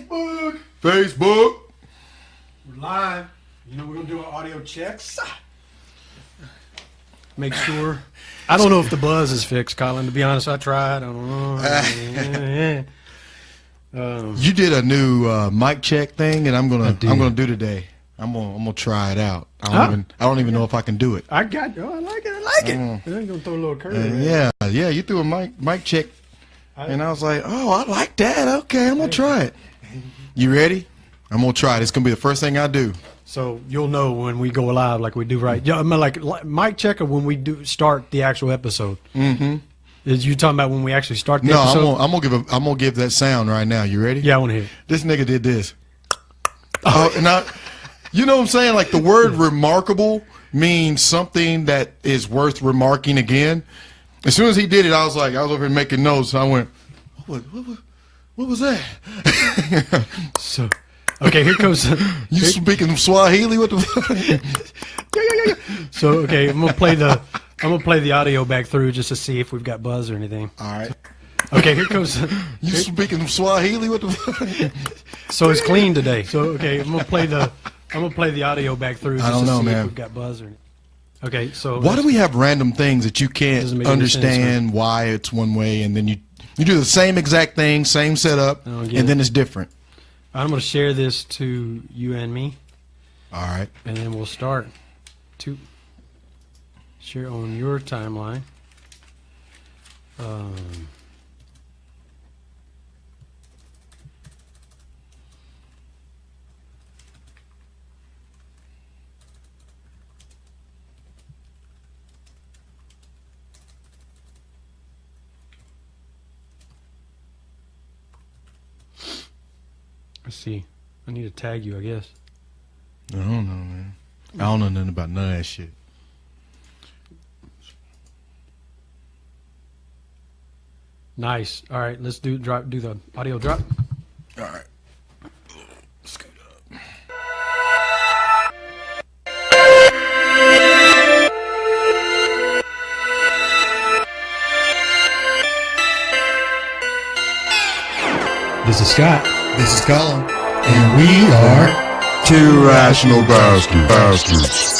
Facebook. We're live. You know, we're going to do our audio checks. Make sure. I don't know if the buzz is fixed, Colin. To be honest, I tried. I don't know. You did a new mic check thing, and I'm gonna do today. I'm gonna try it out. I don't even know if I can do it. I got. Oh, I like it. I like it. I'm gonna throw a little curve. Yeah. You threw a mic check, and I was like, oh, I like that. Okay, I'm gonna try it. You ready? I'm gonna try it. It's gonna be the first thing I do. So you'll know when we go live, like we do right. Yeah, I mean, like mic check, or when we do start the actual episode. Mm-hmm. Is you talking about when we actually start the episode? No, I'm gonna give that sound right now. You ready? Yeah, I want to hear it. This nigga did this. You know what I'm saying? Like the word remarkable means something that is worth remarking again. As soon as he did it, I was over here making notes. I went, what was that? So, okay, here comes. You speaking Swahili? What the fuck? Yeah. So, okay, I'm gonna play the audio back through just to see if we've got buzz or anything. All right. Okay, here comes. You speaking Swahili? What the fuck? So it's clean today. So okay, I'm gonna play the audio back through just to see if we've got buzz or anything. Okay, so why do we have random things that you can't understand why it's one way, and then you do the same exact thing, same setup, and then it's different? I'm going to share this to you and me. All right. And then we'll start to share on your timeline. Let's see. I need to tag you, I guess. I don't know, man. I don't know nothing about none of that shit. Nice. All right, let's do the audio drop. All right. Scoot up. This is Scott. This is Colin. And we are Two Rational Bastards.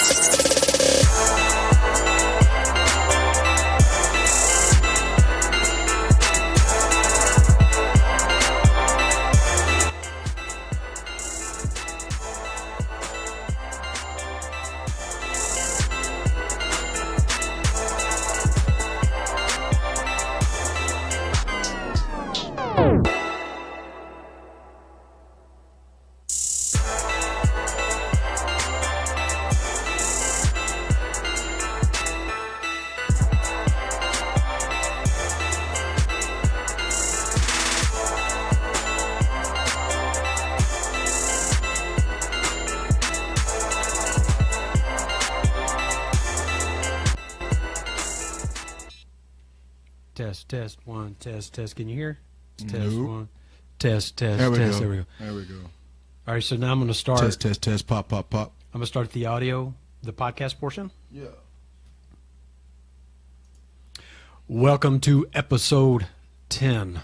Test one, test. Can you hear? Test nope. One, test. There we go. There we go. All right, so now I'm going to start. Test. Pop. I'm going to start the audio, the podcast portion. Yeah. Welcome to episode 10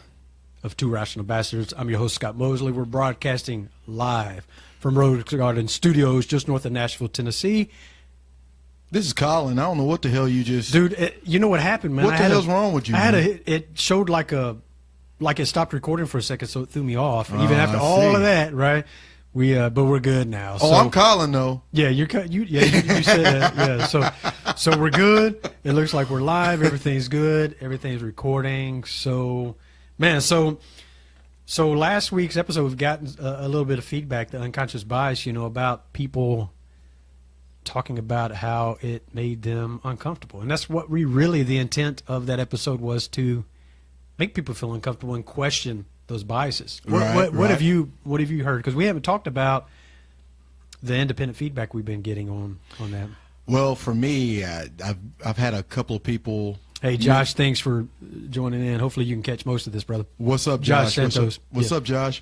of Two Rational Bastards. I'm your host, Scott Mosley. We're broadcasting live from Rose Garden Studios, just north of Nashville, Tennessee. This is Colin. I don't know what the hell you just... Dude, you know what happened, man? What the hell's wrong with you? It showed like it stopped recording for a second, so it threw me off. Even after all of that, right? But we're good now. Oh, so, I'm Colin, though. Yeah, you said that. Yeah, so we're good. It looks like we're live. Everything's good. Everything's recording. So, man, so last week's episode, we've gotten a little bit of feedback, the unconscious bias, about people talking about how it made them uncomfortable. And that's what the intent of that episode was, to make people feel uncomfortable and question those biases. What have you heard? Because we haven't talked about the independent feedback we've been getting on that. Well, for me, I've had a couple of people. Hey, Josh, thanks for joining in. Hopefully you can catch most of this, brother. What's up, Josh? Santos. What's up, Josh?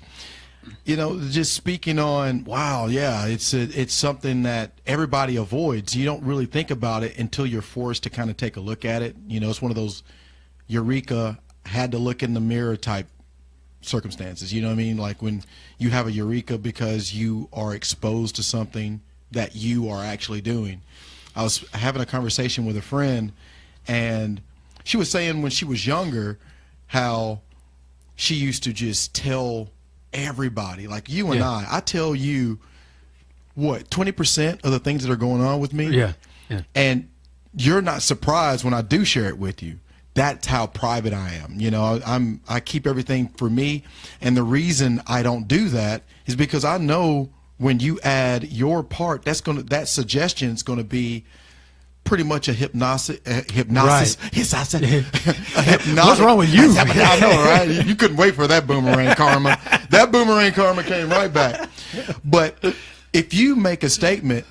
Just speaking on, wow, yeah, it's something that everybody avoids. You don't really think about it until you're forced to kind of take a look at it. It's one of those eureka, had to look in the mirror type circumstances. You know what I mean? Like when you have a eureka because you are exposed to something that you are actually doing. I was having a conversation with a friend, and she was saying when she was younger how she used to just tell everybody, like you and I tell you, what, 20% of the things that are going on with me? Yeah. And you're not surprised when I do share it with you. That's how private I am. You know, I keep everything for me. And the reason I don't do that is because I know when you add your part, that suggestion is going to be pretty much a hypnosis. Right. What's wrong with you? I know, right? You couldn't wait for that boomerang karma. That boomerang karma came right back. But if you make a statement,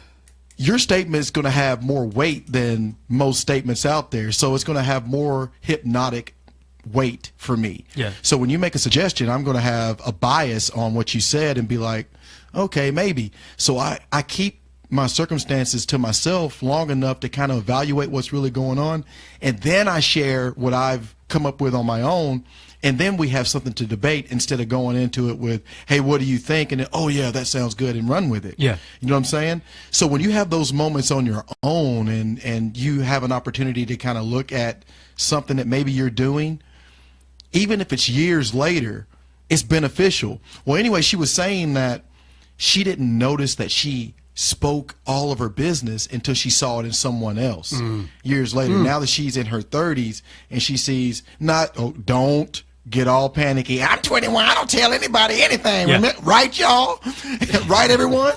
your statement is going to have more weight than most statements out there. So it's going to have more hypnotic weight for me. Yeah. So when you make a suggestion, I'm going to have a bias on what you said and be like, okay, maybe. So I keep my circumstances to myself long enough to kind of evaluate what's really going on. And then I share what I've come up with on my own. And then we have something to debate instead of going into it with, hey, what do you think? And then, oh, yeah, that sounds good, and run with it. Yeah. You know what I'm saying? So when you have those moments on your own and you have an opportunity to kind of look at something that maybe you're doing, even if it's years later, it's beneficial. Well, anyway, she was saying that she didn't notice that she spoke all of her business until she saw it in someone else years later. Now that she's in her 30s and she sees, don't get all panicky. I'm 21. I don't tell anybody anything. Yeah. Right, y'all? Right, everyone?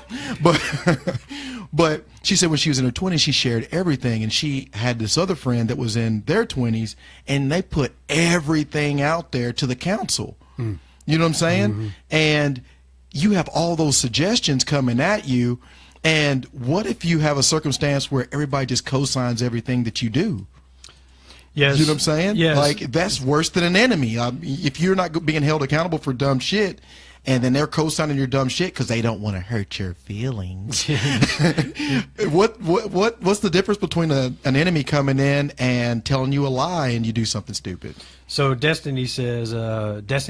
But she said when she was in her 20s, she shared everything. And she had this other friend that was in their 20s, and they put everything out there to the council. You know what I'm saying? And you have all those suggestions coming at you. And what if you have a circumstance where everybody just co-signs everything that you do? Yes. You know what I'm saying? Yes. Like, that's worse than an enemy. If you're not being held accountable for dumb shit, and then they're co-signing your dumb shit because they don't want to hurt your feelings. What's the difference between an enemy coming in and telling you a lie and you do something stupid? So Destiny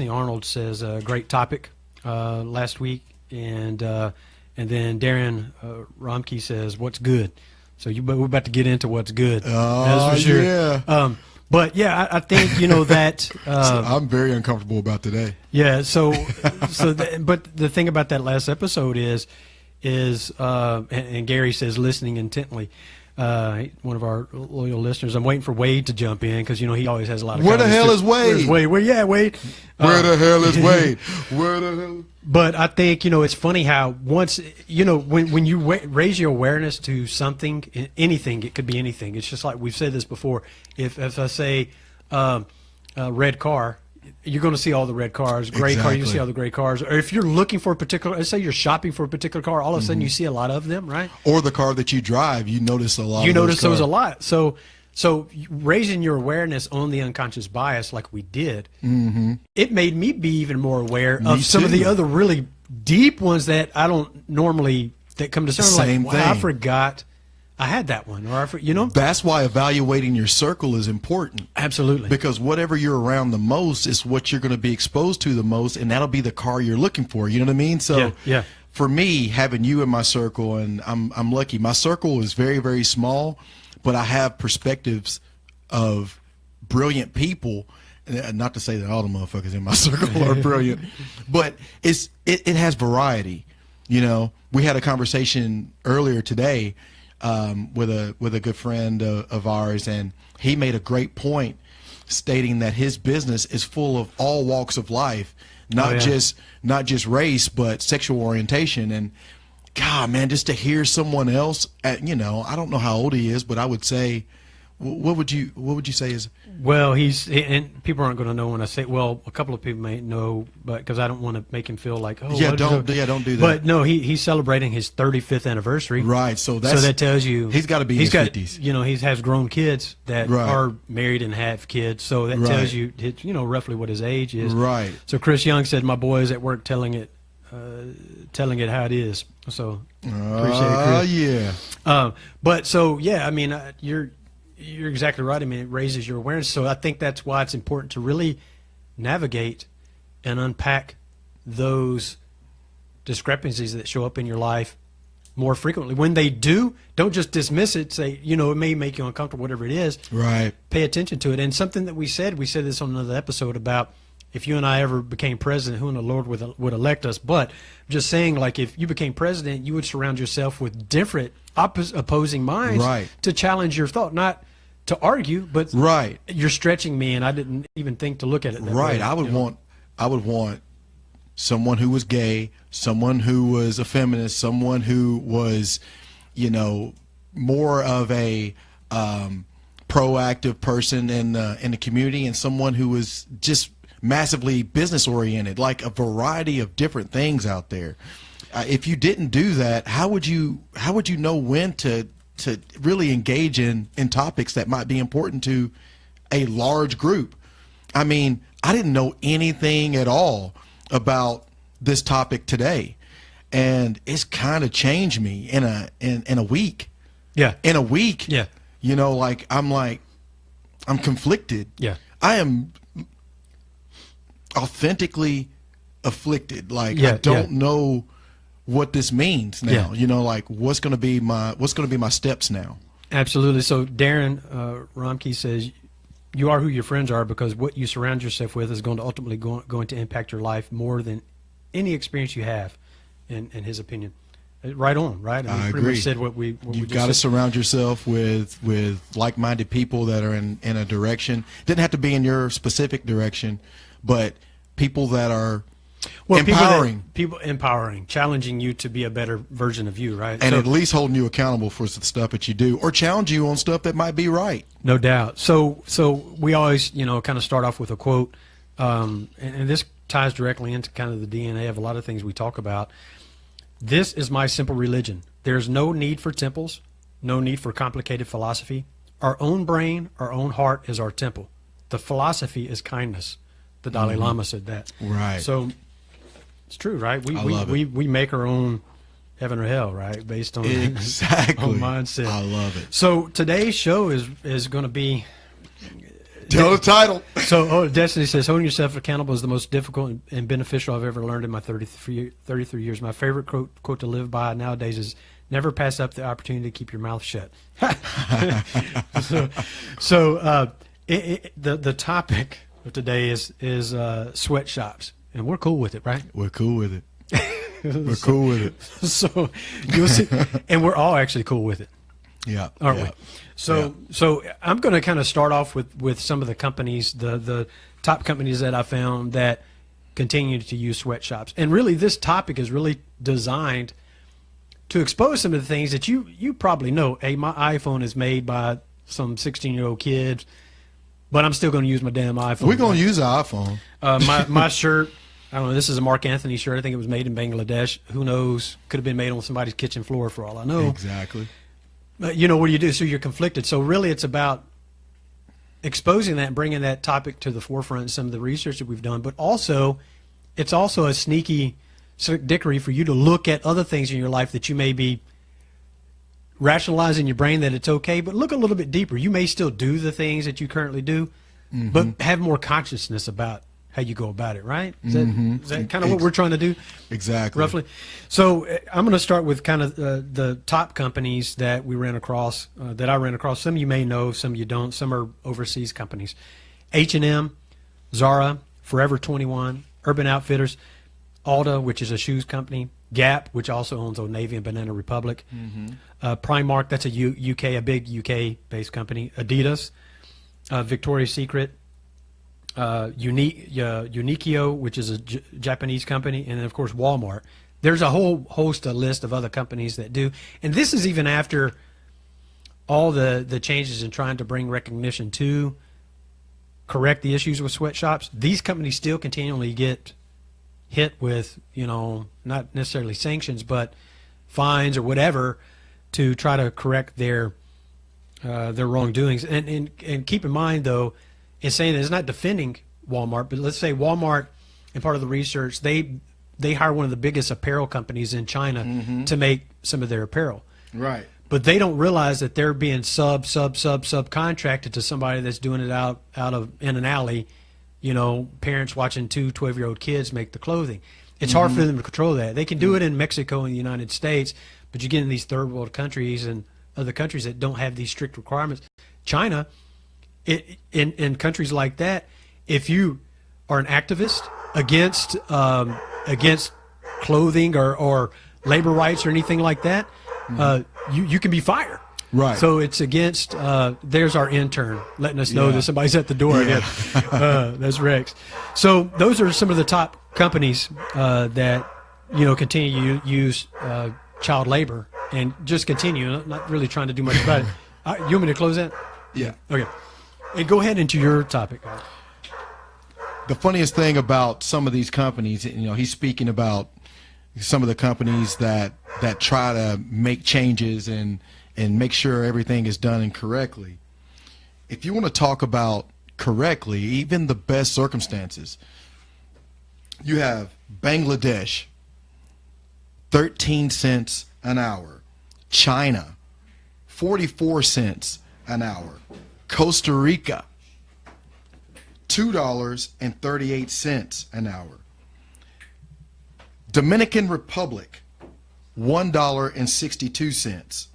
Arnold says, great topic last week, and then Darren Romke says, what's good? So we're about to get into what's good. Oh, that's for sure. Yeah. But yeah, I think that. So I'm very uncomfortable about today. Yeah. But the thing about that last episode is, and Gary says listening intently. One of our loyal listeners. I'm waiting for Wade to jump in because he always has a lot of. Where the hell is Wade? Where's Wade? Wade. Where the hell is Wade? Where the hell? But I think it's funny how once when you raise your awareness to something, anything, it could be anything. It's just like we've said this before. If I say red car, you're going to see all the red cars. Gray car, you see all the gray cars. Or if you're looking for a particular, let's say you're shopping for a particular car, all of a sudden you see a lot of them, right? Or the car that you drive, you notice a lot. You notice those a lot. So raising your awareness on the unconscious bias, like we did, it made me be even more aware of some of the other really deep ones that I don't normally that come to sound like. Wow, I forgot I had that one, or That's why evaluating your circle is important. Absolutely. Because whatever you're around the most is what you're going to be exposed to the most, and that'll be the car you're looking for. You know what I mean? So yeah. For me, having you in my circle, and I'm lucky. My circle is very, very small, but I have perspectives of brilliant people. Not to say that all the motherfuckers in my circle are brilliant, but it has variety. We had a conversation earlier today with a good friend of ours, and he made a great point stating that his business is full of all walks of life, not just race, but sexual orientation. And God, man, just to hear someone else I don't know how old he is, but I would say, what would you say is? Well, and people aren't going to know when I say. Well, a couple of people may know, but because I don't want to make him feel like, don't do that. But no, he's celebrating his 35th anniversary. Right. So that tells you he's got to be in his 50s. He has grown kids that are married and have kids. So that tells you, roughly what his age is. Right. So Chris Young said, "My boy is at work telling it how it is." So appreciate it, Chris. Yeah. But so I mean, You're exactly right. I mean, it raises your awareness. So I think that's why it's important to really navigate and unpack those discrepancies that show up in your life more frequently. When they do, don't just dismiss it. Say, you know, it may make you uncomfortable, whatever it is. Right. Pay attention to it. And something that we said this on another episode about if you and I ever became president, who in the Lord would elect us. But just saying, like, if you became president, you would surround yourself with different opposing minds Right. to challenge your thought, not to argue, but Right. you're stretching me, and I didn't even think to look at it that Right. way. I would want someone who was gay, someone who was a feminist, someone who was, you know, more of a proactive person in the community, and someone who was just massively business oriented, like a variety of different things out there. If you didn't do that, how would you know when to really engage in topics that might be important to a large group? I mean, I didn't know anything at all about this topic today, and it's kind of changed me in a week. Yeah. In a week. Yeah. You know, I'm conflicted. Yeah. I am authentically afflicted. Like, Yeah, I don't know what this means now. Yeah. You know, like what's going to be my steps now. Absolutely. So Darren Romke says, you are who your friends are, because what you surround yourself with is going to ultimately going to impact your life more than any experience you have, in his opinion. Right on, right? I pretty agree. much said what You've got to surround yourself with like-minded people that are in a direction. Didn't have to be in your specific direction, but people that are empowering. People empowering, challenging you to be a better version of you, right? And so, at least holding you accountable for the stuff that you do, or challenge you on stuff that might be right. No doubt. So we always, kind of start off with a quote, and this ties directly into kind of the DNA of a lot of things we talk about. This is my simple religion. There's no need for temples, no need for complicated philosophy. Our own brain, our own heart is our temple. The philosophy is kindness. The Dalai Lama said that. Right. So it's true, right? We make our own heaven or hell, right? Based on exactly on mindset. I love it. So today's show is going to be. Tell the title. So Destiny says, holding yourself accountable is the most difficult and beneficial I've ever learned in my 33 years. My favorite quote to live by nowadays is, never pass up the opportunity to keep your mouth shut. The topic of today is sweatshops, and we're cool with it, right? We're cool with it. We're cool with it. So you'll see, and we're all actually cool with it. Yeah. Aren't we? So I'm going to kind of start off with some of the companies, the top companies that I found that continue to use sweatshops. And really, this topic is really designed to expose some of the things that you probably know. Hey, my iPhone is made by some 16-year-old kid, but I'm still going to use my damn iPhone. We're going to use the iPhone. My shirt, I don't know, this is a Mark Anthony shirt. I think it was made in Bangladesh. Who knows? Could have been made on somebody's kitchen floor for all I know. Exactly. What do you do? So you're conflicted. So really it's about exposing that and bringing that topic to the forefront in some of the research that we've done. But also, it's also a sneaky dickery for you to look at other things in your life that you may be rationalizing in your brain that it's okay, but look a little bit deeper. You may still do the things that you currently do, but have more consciousness about how you go about it, right? Is that kind of what we're trying to do? Exactly. Roughly. So I'm going to start with kind of the top companies that we ran across, that I ran across. Some you may know, some you don't. Some are overseas companies. H&M, Zara, Forever 21, Urban Outfitters, Alda, which is a shoes company, Gap, which also owns Old Navy and Banana Republic, Primark, that's a big UK-based company, Adidas, Victoria's Secret, Uniqlo, which is a Japanese company, and then, of course, Walmart. There's a whole host, a list of other companies that do. And this is even after all the changes in trying to bring recognition to correct the issues with sweatshops. These companies still continually get hit with, not necessarily sanctions, but fines or whatever to try to correct their wrongdoings. And keep in mind, though, in saying that, it's not defending Walmart, but let's say Walmart, and part of the research, they hire one of the biggest apparel companies in China to make some of their apparel. Right. But they don't realize that they're being subcontracted to somebody that's doing it out in an alley parents watching 12-year-old kids make the clothing. It's hard for them to control that. They can do it in Mexico and the United States, but you get in these third world countries and other countries that don't have these strict requirements. China, in countries like that, if you are an activist against clothing or labor rights or anything like that, you can be fired. Right. So it's against. There's our intern letting us know that somebody's at the door. Yeah. That's Rex. So those are some of the top companies that continue to use child labor and just continue. Not really trying to do much about it. You want me to close that? Yeah. Okay. And go ahead into your topic. The funniest thing about some of these companies, he's speaking about some of the companies that try to make changes and make sure everything is done incorrectly. If you want to talk about correctly, even the best circumstances, you have Bangladesh, 13 cents an hour. China, 44 cents an hour. Costa Rica, $2.38 an hour. Dominican Republic, $1.62.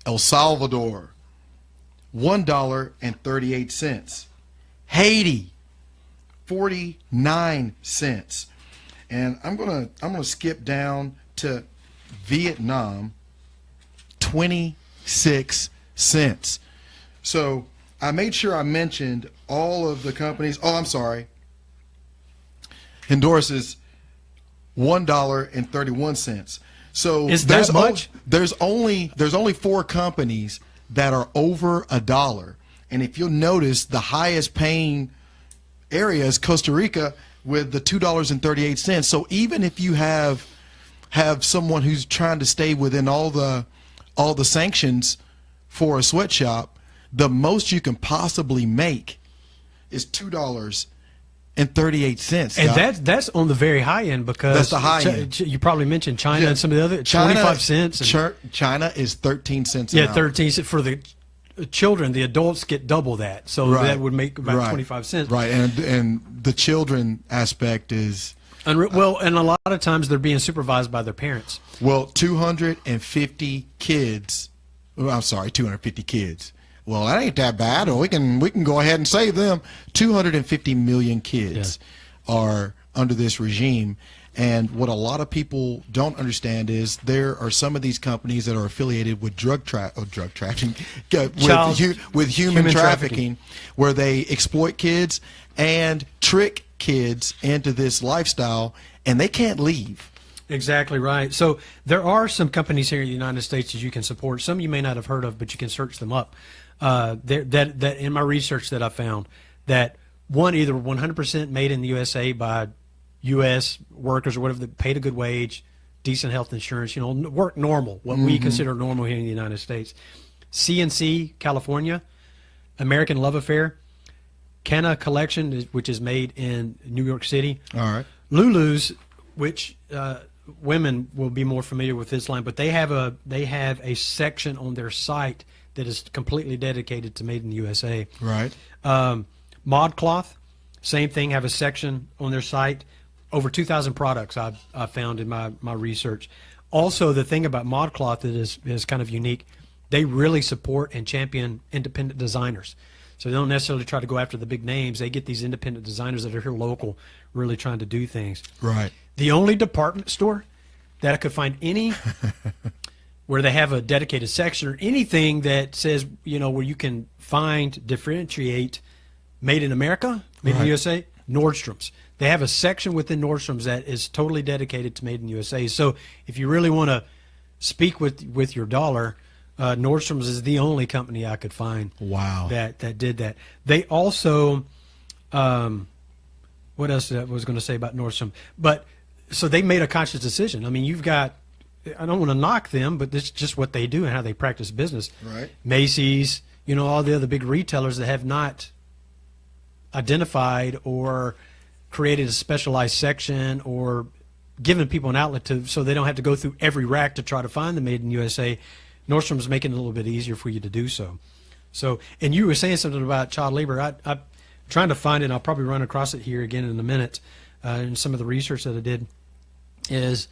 El Salvador, $1.38. Haiti, 49 cents. And I'm gonna skip down to Vietnam, 26 cents. So I made sure I mentioned all of the companies. Oh, I'm sorry. Honduras is $1.31. So is that much? There's only 4 companies that are over $1. And if you'll notice, the highest paying area is Costa Rica with the $2.38. So even if you have someone who's trying to stay within all the sanctions for a sweatshop, the most you can possibly make is $2.38. And that's on the very high end, because that's the high end. You probably mentioned China and some of the other 25 cents. China is 13 cents. Yeah, 13 cents for the children. The adults get double that, so that would make about 25 cents. Right, and the children aspect is well, and a lot of times they're being supervised by their parents. Well, 250 kids. I'm sorry, 250 kids. Well, that ain't that bad. Or we can go ahead and save them. 250 million kids are under this regime. And what a lot of people don't understand is there are some of these companies that are affiliated with drug trafficking, with human trafficking, where they exploit kids and trick kids into this lifestyle, and they can't leave. Exactly right. So there are some companies here in the United States that you can support. Some you may not have heard of, but you can search them up. That in my research that I found, that one, either 100% made in the USA by U.S. workers or whatever that paid a good wage, decent health insurance, work normal, what we consider normal here in the United States. CNC, California, American Love Affair, Canna Collection, which is made in New York City. All right. Lulu's, which women will be more familiar with this line, but they have a section on their site that is completely dedicated to Made in the USA. Right. ModCloth, same thing, have a section on their site. Over 2,000 products I found in my research. Also, the thing about ModCloth that is kind of unique, they really support and champion independent designers. So they don't necessarily try to go after the big names. They get these independent designers that are here local, really trying to do things. Right. The only department store that I could find any where they have a dedicated section or anything that says, where you can differentiate Made in America, Made in the USA, Nordstrom's. They have a section within Nordstrom's that is totally dedicated to Made in the USA. So if you really want to speak with your dollar, Nordstrom's is the only company I could find. Wow. That did that. They also, what else I was going to say about Nordstrom? But so they made a conscious decision. I mean, you've got, I don't want to knock them, but this is just what they do and how they practice business. Right. Macy's, all the other big retailers that have not identified or created a specialized section or given people an outlet so they don't have to go through every rack to try to find the Made in USA. Nordstrom's making it a little bit easier for you to do so. So, and you were saying something about child labor. trying to find it, and I'll probably run across it here again in a minute, in some of the research that I did, is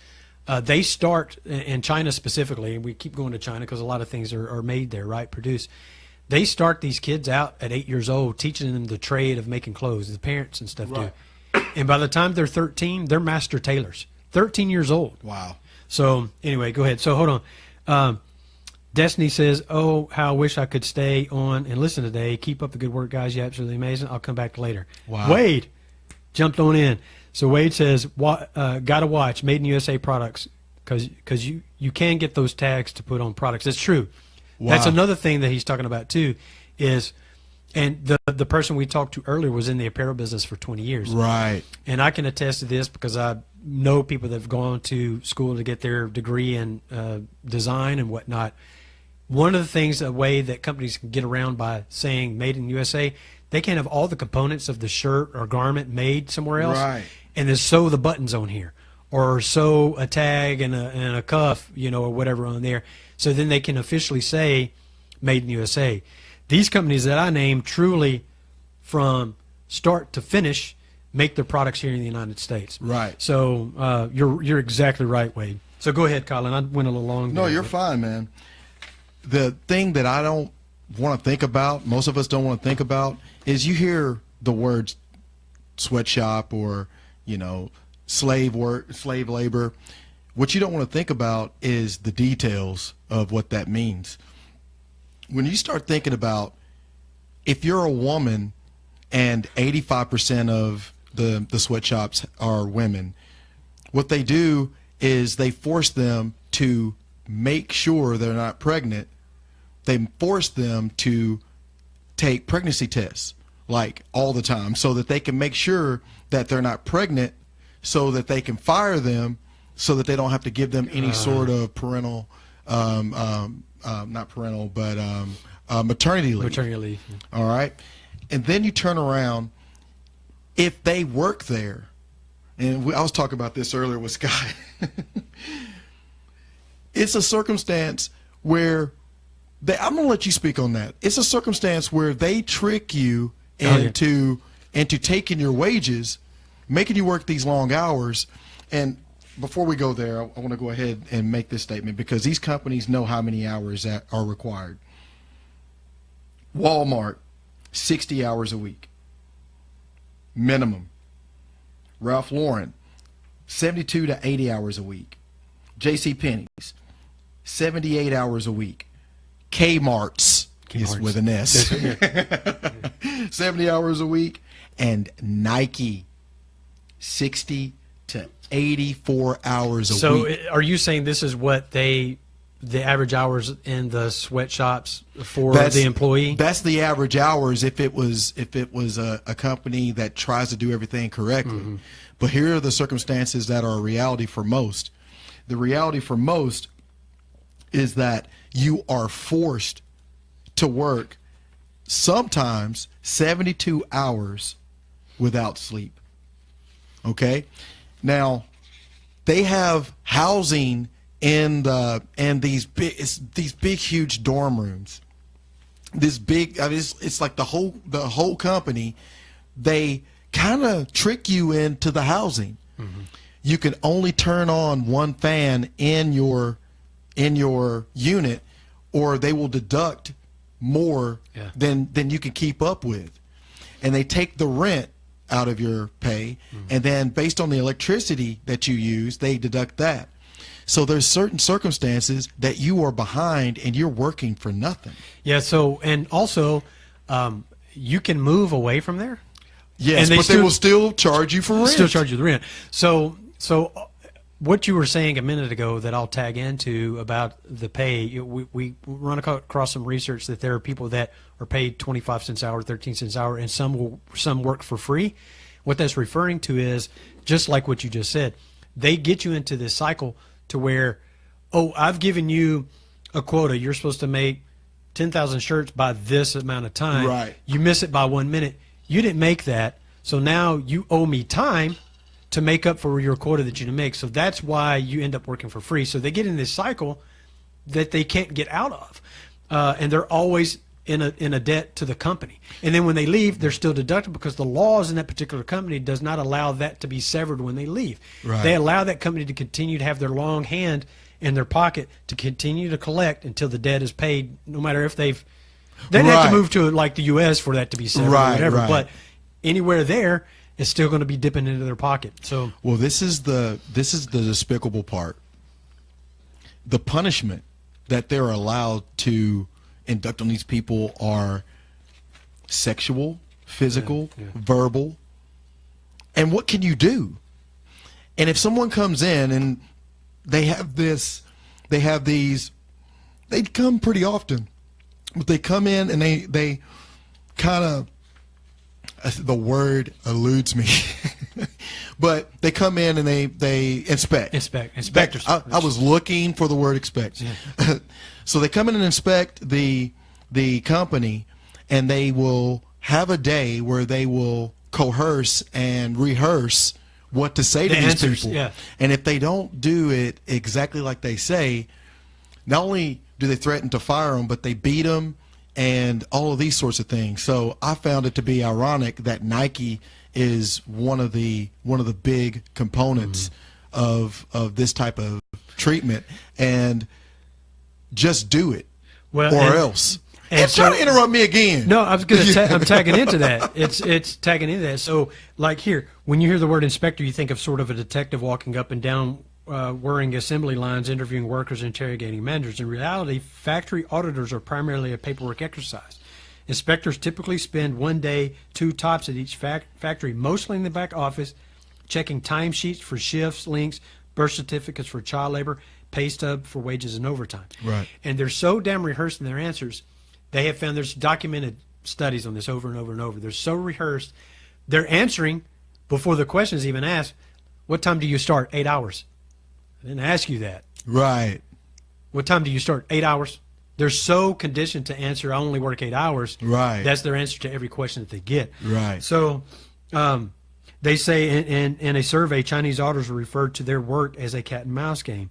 they start, in China specifically, and we keep going to China because a lot of things are made there, right, produced. They start these kids out at 8 years old, teaching them the trade of making clothes, the parents and stuff do. And by the time they're 13, they're master tailors. 13 years old. Wow. So anyway, go ahead. So hold on. Destiny says, "Oh, how I wish I could stay on and listen today. Keep up the good work, guys. You're absolutely amazing. I'll come back later." Wow. Wade jumped on in. So Wade says, "Gotta watch Made in USA products because you can get those tags to put on products." It's true. Wow. That's another thing that he's talking about too, is, and the person we talked to earlier was in the apparel business for 20 years. Right. And I can attest to this because I know people that have gone to school to get their degree in design and whatnot. One of the things, a way that companies can get around by saying made in USA, they can have all the components of the shirt or garment made somewhere else, right, and then sew the buttons on here, or sew a tag and a cuff, or whatever on there. So then they can officially say made in USA. These companies that I named truly, from start to finish, make their products here in the United States. Right. So you're exactly right, Wade. So go ahead, Colin. I went a little long. No, you're fine, man. The thing that I don't want to think about, most of us don't want to think about, is you hear the words sweatshop or, slave work, slave labor. What you don't want to think about is the details of what that means. When you start thinking about, if you're a woman and 85% of the sweatshops are women, what they do is they force them to make sure they're not pregnant. They force them to take pregnancy tests like all the time so that they can make sure that they're not pregnant, so that they can fire them, so that they don't have to give them any sort of parental, not parental, but maternity leave. Maternity leave. All right. And then you turn around, if they work there, and I was talking about this earlier with Scott, it's a circumstance where I'm going to let you speak on that. It's a circumstance where they trick you into taking your wages, making you work these long hours. And before we go there, I want to go ahead and make this statement because these companies know how many hours that are required. Walmart, 60 hours a week, minimum. Ralph Lauren, 72 to 80 hours a week. JCPenney's, 78 hours a week. Kmart's is with an S, 70 hours a week. And Nike, 60 to 84 hours a week. So are you saying this is what the average hours in the sweatshops for the employee? That's the average hours if it was a company that tries to do everything correctly. Mm-hmm. But here are the circumstances that are a reality for most. The reality for most is that you are forced to work sometimes 72 hours without sleep. Okay? Now, they have housing in these big huge dorm rooms. This big, it's like the whole company. They kind of trick you into the housing. Mm-hmm. You can only turn on one fan in your unit, or they will deduct more than you can keep up with, and they take the rent out of your pay, and then based on the electricity that you use, they deduct that. So there's certain circumstances that you are behind and you're working for nothing. Yeah. So, and also, you can move away from there. Yes, but they will still charge you for rent. Still charge you the rent. So what you were saying a minute ago that I'll tag into about the pay, we run across some research that there are people that are paid 25 cents an hour, 13 cents an hour, and some work for free. What that's referring to is, just like what you just said, they get you into this cycle to where, oh, I've given you a quota. You're supposed to make 10,000 shirts by this amount of time. Right. You miss it by 1 minute. You didn't make that, so now you owe me time to make up for your quota that you didn't make. So that's why you end up working for free. So they get in this cycle that they can't get out of. And they're always in a debt to the company. And then when they leave, they're still deductible because the laws in that particular company does not allow that to be severed when they leave. Right. They allow that company to continue to have their long hand in their pocket to continue to collect until the debt is paid, no matter if they've... They'd have to move to like the U.S. for that to be severed or whatever. Right. But anywhere there, it's still going to be dipping into their pocket. So, well, this is the despicable part. The punishment that they're allowed to induct on these people are sexual, physical, verbal. And what can you do? And if someone comes in and they come pretty often, but they come in and they kind of, the word eludes me, but they come in and they inspect. Inspectors. I was looking for the word expect. Yeah. So they come in and inspect the company, and they will have a day where they will coerce and rehearse what to say to these people. Yeah. And if they don't do it exactly like they say, not only do they threaten to fire them, but they beat them and all of these sorts of things. So I found it to be ironic that Nike is one of the big components of this type of treatment, and just do it, or else. And trying to interrupt me again. No, I was going to. I'm tagging into that. It's tagging into that. So, like here, when you hear the word inspector, you think of sort of a detective walking up and down, whirring assembly lines, interviewing workers, interrogating managers. In reality, factory auditors are primarily a paperwork exercise. Inspectors typically spend 1 day, 2 tops at each factory, mostly in the back office, checking timesheets for shifts, links, birth certificates for child labor, pay stub for wages and overtime. Right. And they're so damn rehearsed in their answers. They have found, there's documented studies on this over and over and over. They're so rehearsed. They're answering before the question is even asked. What time do you start? 8 hours. I didn't ask you that. Right. What time do you start? 8 hours. They're so conditioned to answer, I only work 8 hours. Right. That's their answer to every question that they get. Right. So they say in a survey, Chinese auditors referred to their work as a cat and mouse game.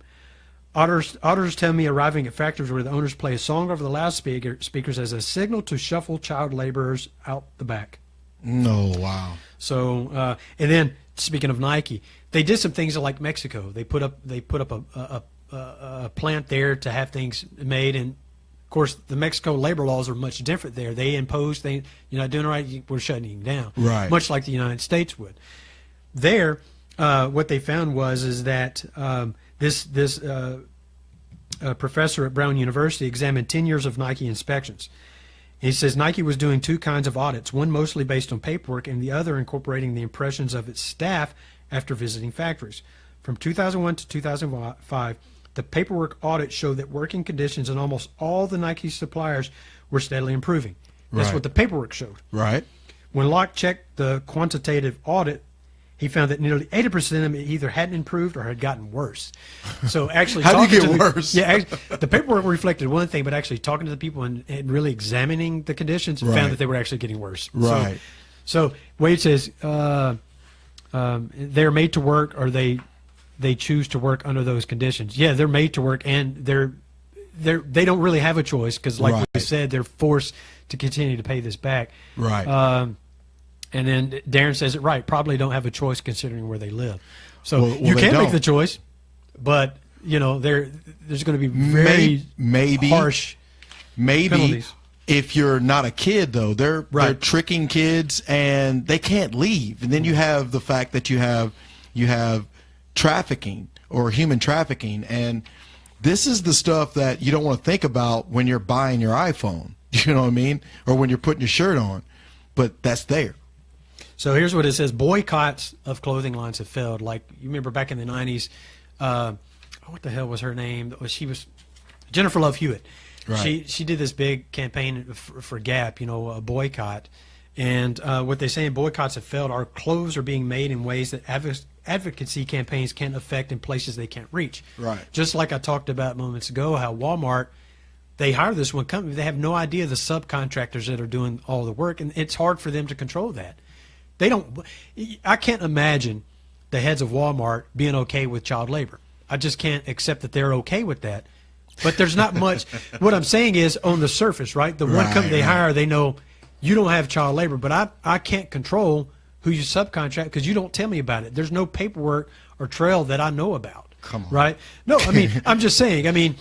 Auditors tell me arriving at factories where the owners play a song over the loudspeakers as a signal to shuffle child laborers out the back. No, wow. So, and then speaking of Nike, they did some things like Mexico. They put up a plant there to have things made, and of course the Mexico labor laws are much different there. They impose things. You're not doing it right, we're shutting you down. Right. Much like the United States would. There, what they found is that this professor at Brown University examined 10 years of Nike inspections. He says Nike was doing 2 kinds of audits, one mostly based on paperwork and the other incorporating the impressions of its staff after visiting factories. From 2001 to 2005, the paperwork audit showed that working conditions in almost all the Nike suppliers were steadily improving. That's what the paperwork showed. Right. When Locke checked the quantitative audit, he found that nearly 80% of them either hadn't improved or had gotten worse. So actually, how do you get worse? Yeah, the paperwork reflected one thing, but actually talking to the people and really examining the conditions found that they were actually getting worse. Right. So Wade says they're made to work, or they choose to work under those conditions. Yeah, they're made to work, and they don't really have a choice because, like we said, they're forced to continue to pay this back. Right. And then Darren says it right. Probably don't have a choice considering where they live. So well, you can make the choice, but you know there's going to be very harsh penalties. If you're not a kid, though, they're tricking kids and they can't leave. And then you have the fact that you have trafficking or human trafficking, and this is the stuff that you don't want to think about when you're buying your iPhone. You know what I mean? Or when you're putting your shirt on, but that's there. So here's what it says. Boycotts of clothing lines have failed. Like, you remember back in the 90s, what the hell was her name? She was Jennifer Love Hewitt. Right. She did this big campaign for Gap, a boycott. And what they say in boycotts have failed. Our clothes are being made in ways that advocacy campaigns can't affect in places they can't reach. Right. Just like I talked about moments ago, how Walmart, they hire this one company. They have no idea the subcontractors that are doing all the work, and it's hard for them to control that. I can't imagine the heads of Walmart being okay with child labor. I just can't accept that they're okay with that. But there's not much. What I'm saying is, on the surface, right? The one company they hire, they know you don't have child labor, but I can't control who you subcontract because you don't tell me about it. There's no paperwork or trail that I know about. Come on. Right? No, I mean, I'm just saying. I mean,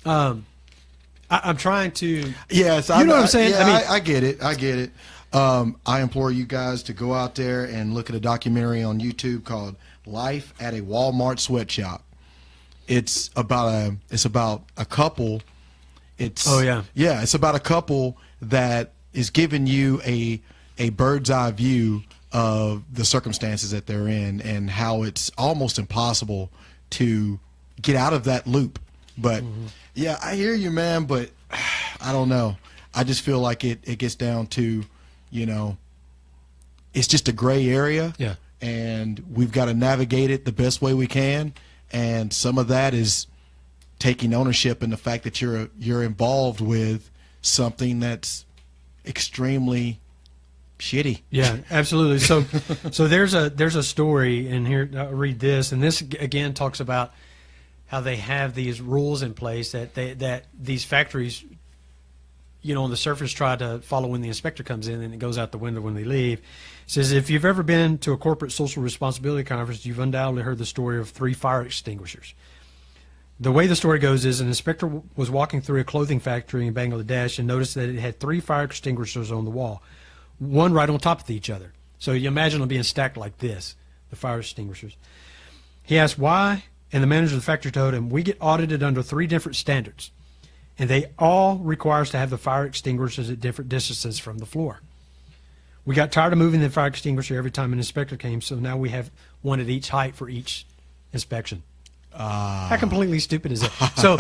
I'm trying to. Yes, you know what I'm saying. Yeah, I mean, I get it. I get it. I implore you guys to go out there and look at a documentary on YouTube called "Life at a Walmart Sweatshop." It's about a couple. It's it's about a couple that is giving you a bird's eye view of the circumstances that they're in and how it's almost impossible to get out of that loop. But yeah, I hear you, man, but I don't know. I just feel like it gets down to, you know, it's just a gray area. Yeah. And we've got to navigate it the best way we can. And some of that is taking ownership in the fact that you're involved with something that's extremely shitty. Yeah, absolutely. So there's a story, and here I'll read this, and this again talks about how they have these rules in place that these factories, you know, on the surface try to follow when the inspector comes in, and it goes out the window when they leave. It says, if you've ever been to a corporate social responsibility conference, you've undoubtedly heard the story of 3 fire extinguishers. The way the story goes is an inspector was walking through a clothing factory in Bangladesh and noticed that it had 3 fire extinguishers on the wall, one right on top of each other. So you imagine them being stacked like this, the fire extinguishers. He asked why, and the manager of the factory told him, we get audited under 3 different standards, and they all require us to have the fire extinguishers at different distances from the floor. We got tired of moving the fire extinguisher every time an inspector came, so now we have one at each height for each inspection. How completely stupid is that? So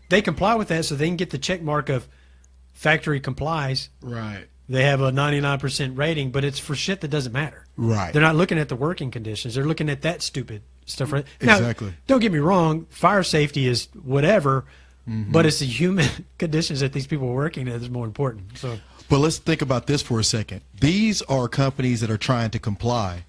they comply with that so they can get the check mark of factory complies. Right. They have a 99% rating, but it's for shit that doesn't matter. Right. They're not looking at the working conditions. They're looking at that stupid stuff. Right? Exactly. Now, don't get me wrong. Fire safety is whatever, but it's the human conditions that these people are working at that is more important. So, but let's think about this for a second. These are companies that are trying to comply.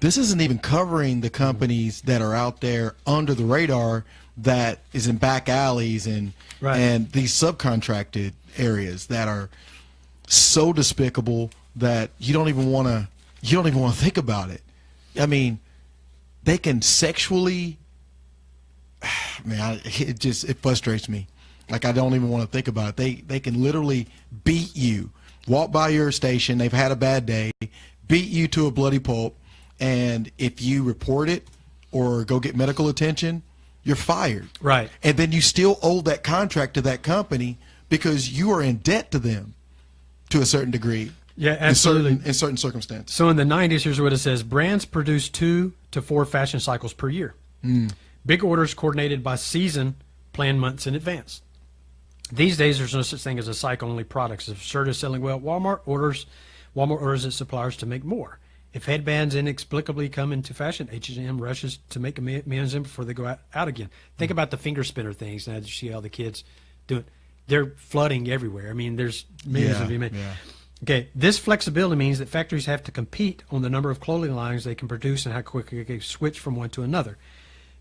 This isn't even covering the companies that are out there under the radar that is in back alleys and these subcontracted areas that are so despicable that you don't even want to think about it. I mean, they can sexually, man, it frustrates me. Like, I don't even want to think about it. They can literally beat you, walk by your station, they've had a bad day, beat you to a bloody pulp, and if you report it or go get medical attention, you're fired. Right. And then you still owe that contract to that company because you are in debt to them to a certain degree. Yeah, absolutely. In certain circumstances. So in the 90s, here's what it says. Brands produce 2 to 4 fashion cycles per year. Big orders coordinated by season, planned months in advance. These days, there's no such thing as a cycle, only products. If a shirt is selling well, Walmart orders its suppliers to make more. If headbands inexplicably come into fashion, H&M rushes to make amends before they go out again. Think about the finger spinner things. Now that you see all the kids doing, they're flooding everywhere. I mean, there's millions of them. Yeah. Okay, this flexibility means that factories have to compete on the number of clothing lines they can produce and how quickly they can switch from one to another.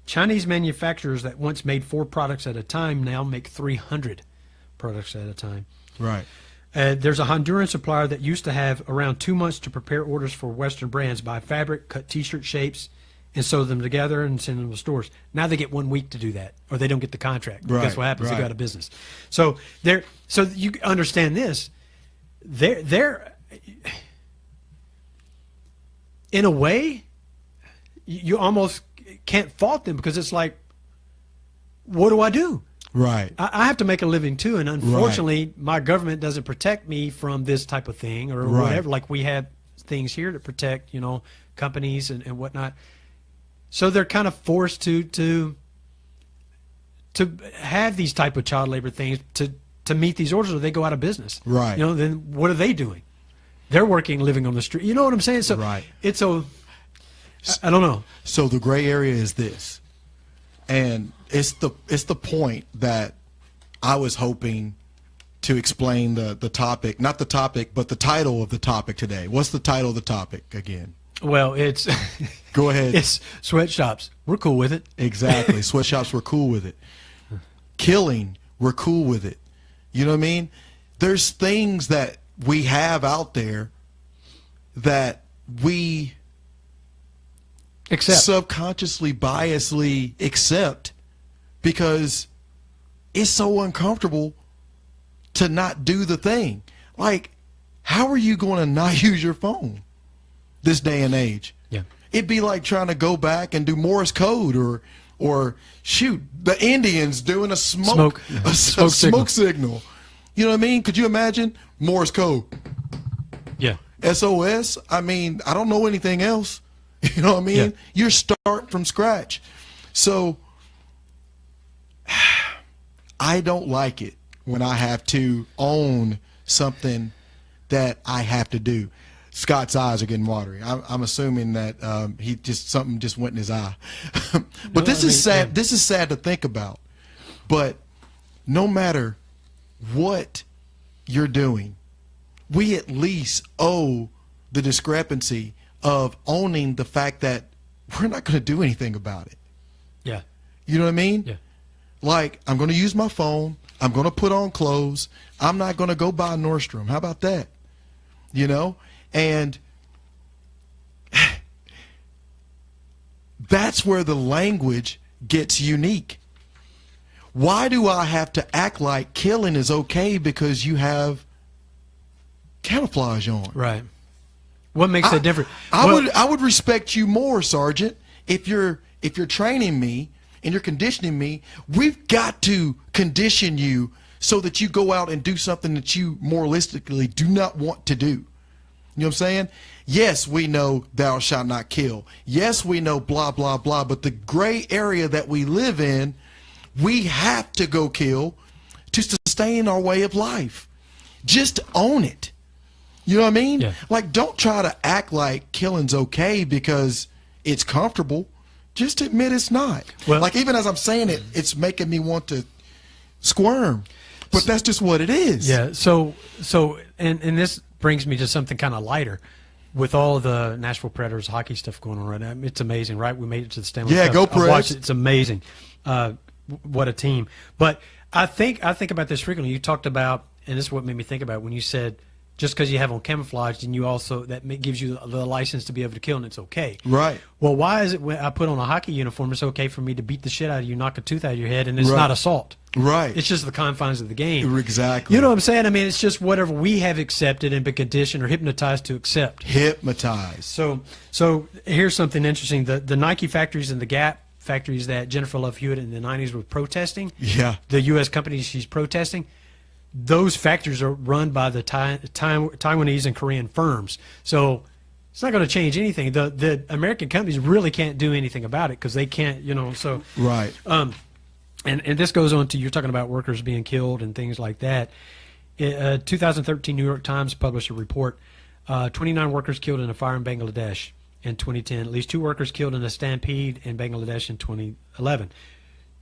Chinese manufacturers that once made 4 products at a time now make 300 products at a time. Right. There's a Honduran supplier that used to have around 2 months to prepare orders for Western brands, buy fabric, cut T-shirt shapes, and sew them together and send them to stores. Now they get 1 week to do that, or they don't get the contract. Right, Guess what happens? right. They go out of business. So you understand this. They're in a way, you almost can't fault them because it's like, what do I do? Right. I have to make a living too, and unfortunately, my government doesn't protect me from this type of thing or whatever. Like we have things here to protect, companies and whatnot. So they're kind of forced to have these type of child labor things to meet these orders, or they go out of business. Right. Then what are they doing? They're living on the street. You know what I'm saying? So it's I don't know. So the gray area is this, and it's the point that I was hoping to explain the topic, not the topic, but the title of the topic today. What's the title of the topic again? Well, it's go ahead. It's Sweatshops. We're cool with it. Exactly. Sweatshops were cool with it. Killing we're cool with it. You know what I mean? There's things that we have out there that we subconsciously, biasly accept because it's so uncomfortable to not do the thing. Like, how are you going to not use your phone this day and age? Yeah. It'd be like trying to go back and do Morse code or shoot, the Indians doing a smoke signal. You know what I mean? Could you imagine Morse code? Yeah. SOS? I mean, I don't know anything else. You know what I mean? Yeah. You're start from scratch. So I don't like it when I have to own something that I have to do. Scott's eyes are getting watery. I'm assuming that something just went in his eye. But this is sad. Yeah. This is sad to think about. But no matter what you're doing, we at least owe the discrepancy of owning the fact that we're not going to do anything about it. Yeah. You know what I mean? Yeah. Like, I'm going to use my phone. I'm going to put on clothes. I'm not going to go buy Nordstrom. How about that? You know? And that's where the language gets unique. Why do I have to act like killing is okay because you have camouflage on? Right. What makes that different? I would respect you more, Sergeant, if you're training me and you're conditioning me. We've got to condition you so that you go out and do something that you moralistically do not want to do. You know what I'm saying? Yes, we know thou shalt not kill. Yes, we know blah, blah, blah. But the gray area that we live in, we have to go kill to sustain our way of life. Just own it. You know what I mean? Yeah. Like, don't try to act like killing's okay because it's comfortable. Just admit it's not. Well, like, even as I'm saying it, it's making me want to squirm. But that's just what it is. Yeah. So and this brings me to something kind of lighter. With all the Nashville Predators hockey stuff going on right now, it's amazing, right? We made it to the Stanley Cup. Yeah, go Preds. I watched it. It's amazing. What a team. But I think about this frequently. You talked about, and this is what made me think about it, when you said just because you have on camouflage, and you also that gives you the license to be able to kill, and it's okay. Right. Well, why is it when I put on a hockey uniform, it's okay for me to beat the shit out of you, knock a tooth out of your head, and it's not assault? Right. It's just the confines of the game. Exactly. You know what I'm saying? I mean, it's just whatever we have accepted and been conditioned or hypnotized to accept. Hypnotized. So here's something interesting. The Nike factories and the Gap factories that Jennifer Love Hewitt in the 90s were protesting, yeah, the U.S. companies she's protesting, those factories are run by the Taiwanese and Korean firms. So it's not going to change anything. The American companies really can't do anything about it because they can't, you know. So right. And this goes on to, you're talking about workers being killed and things like that. 2013 New York Times published a report, 29 workers killed in a fire in Bangladesh in 2010, at least 2 workers killed in a stampede in Bangladesh in 2011,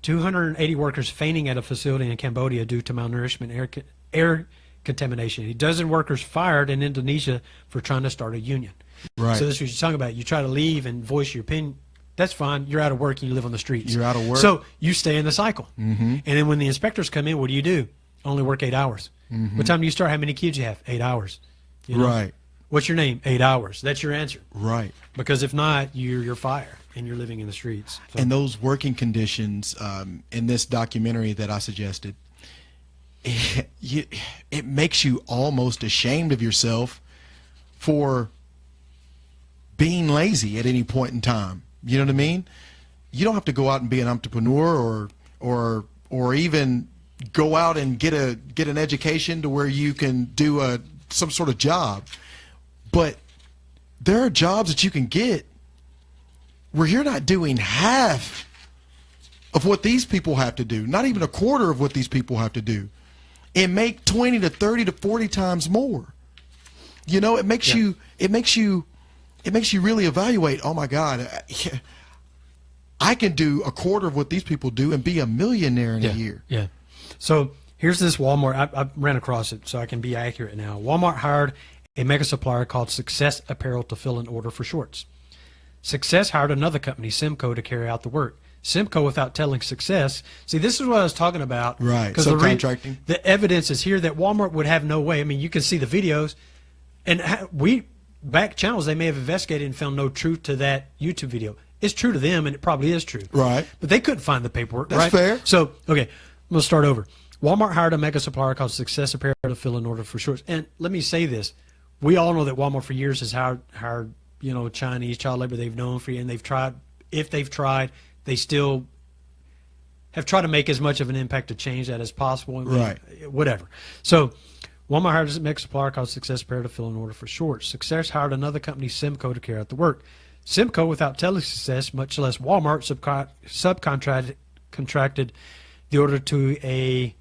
280 workers fainting at a facility in Cambodia due to malnourishment, air contamination, a dozen workers fired in Indonesia for trying to start a union. Right. So this is what you're talking about. You try to leave and voice your opinion. That's fine. You're out of work and you live on the streets. You're out of work. So you stay in the cycle. Mm-hmm. And then when the inspectors come in, what do? Only work 8 hours. Mm-hmm. What time do you start? How many kids you have? 8 hours. You know? Right. What's your name? 8 hours. That's your answer. Right. Because if not, you're fired and you're living in the streets. So. And those working conditions in this documentary that I suggested, it makes you almost ashamed of yourself for being lazy at any point in time. You know what I mean? You don't have to go out and be an entrepreneur or even go out and get an education to where you can do some sort of job. But there are jobs that you can get where you're not doing half of what these people have to do, not even a quarter of what these people have to do, and make 20 to 30 to 40 times more. You know, it makes you really evaluate, oh my God, I can do a quarter of what these people do and be a millionaire in a year. Yeah. So here's this Walmart. I ran across it, so I can be accurate now. Walmart hired a mega supplier called Success Apparel to fill an order for shorts. Success hired another company, Simco, to carry out the work. Simcoe without telling Success. See, this is what I was talking about. Right. Because Subcontracting. the evidence is here that Walmart would have no way. I mean, you can see the videos, and back channels, they may have investigated and found no truth to that YouTube video. It's true to them, and it probably is true. Right. But they couldn't find the paperwork. That's right? fair. So, okay, I'm going to start over. Walmart hired a mega supplier called Success Apparel to fill an order for shorts. And let me say this. We all know that Walmart for years has hired Chinese child labor they've known for, and they've tried, they still have tried to make as much of an impact to change that as possible. Right. Whatever. So Walmart hired a mega supplier called Success Apparel to fill an order for shorts. Success hired another company, Simcoe, to carry out the work. Simcoe, without telling Success, much less Walmart, subcontracted the order to a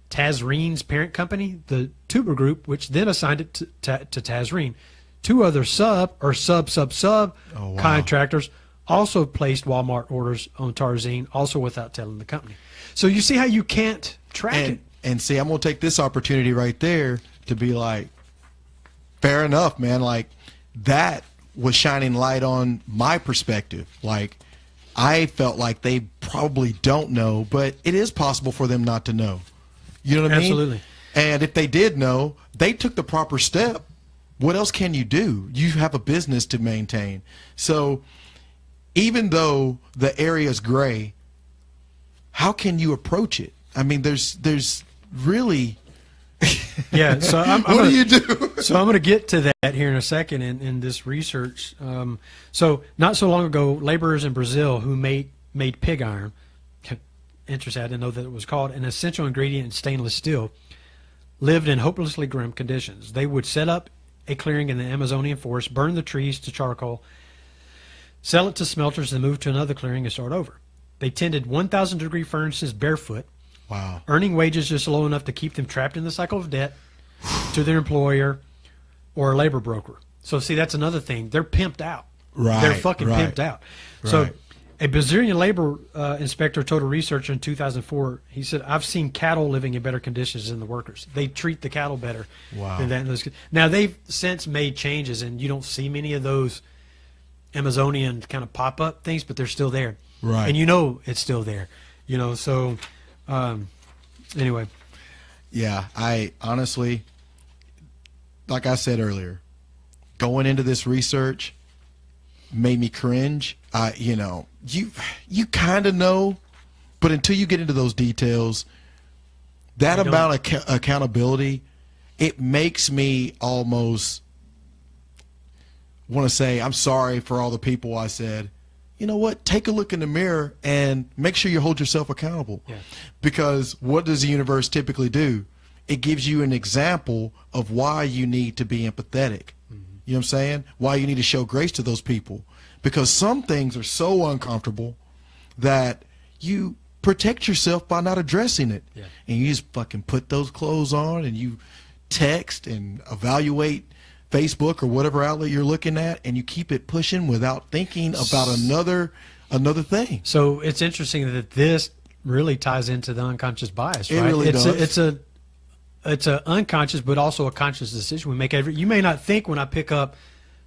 Tazreen's parent company, the Tuber Group, which then assigned it to Tazreen. Two other sub contractors also placed Walmart orders on Tarzine, also without telling the company. So you see how you can't track it. And see, I'm going to take this opportunity right there to be like, fair enough, man. Like, that was shining light on my perspective. Like, I felt like they probably don't know, but it is possible for them not to know. You know what I mean? Absolutely. And if they did know, they took the proper step. What else can you do? You have a business to maintain. So even though the area is gray, how can you approach it? I mean, there's really... Yeah, so what do you do? So I'm going to get to that here in a second in this research. So not so long ago, laborers in Brazil who made pig iron, interesting, I didn't know that it was called, an essential ingredient in stainless steel, lived in hopelessly grim conditions. They would set up a clearing in the Amazonian forest, burn the trees to charcoal, sell it to smelters, and move to another clearing and start over. They tended 1,000-degree furnaces barefoot, wow, earning wages just low enough to keep them trapped in the cycle of debt to their employer or a labor broker. So, see, that's another thing. They're pimped out. Right. They're fucking pimped out. So, Right. a Brazilian labor inspector told a researcher in 2004, he said, I've seen cattle living in better conditions than the workers. They treat the cattle better Wow. than that. Now, they've since made changes, and you don't see many of those Amazonian kind of pop-up things, but they're still there. Right. And you know it's still there. You know, so anyway. Yeah, I honestly, like I said earlier, going into this research made me cringe. You kind of know, but until you get into those details, that amount of accountability, it makes me almost want to say, I'm sorry for all the people I said, you know what, take a look in the mirror and make sure you hold yourself accountable. Yeah. Because what does the universe typically do? It gives you an example of why you need to be empathetic. Mm-hmm. You know what I'm saying? Why you need to show grace to those people. Because some things are so uncomfortable that you protect yourself by not addressing it. Yeah. And you just fucking put those clothes on and you text and evaluate Facebook or whatever outlet you're looking at, and you keep it pushing without thinking about another thing. So it's interesting that this really ties into the unconscious bias, right? It really does. It's a unconscious but also a conscious decision we make you may not think when I pick up.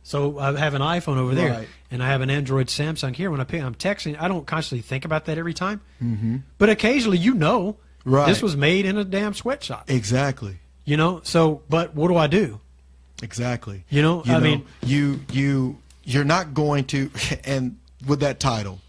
So I have an iPhone over there, Right. and I have an Android Samsung here. When I'm texting, I don't consciously think about that every time. Mm-hmm. But occasionally, Right. this was made in a damn sweatshop. Exactly. So, but what do I do? Exactly. I mean, you're not going to, and with that title,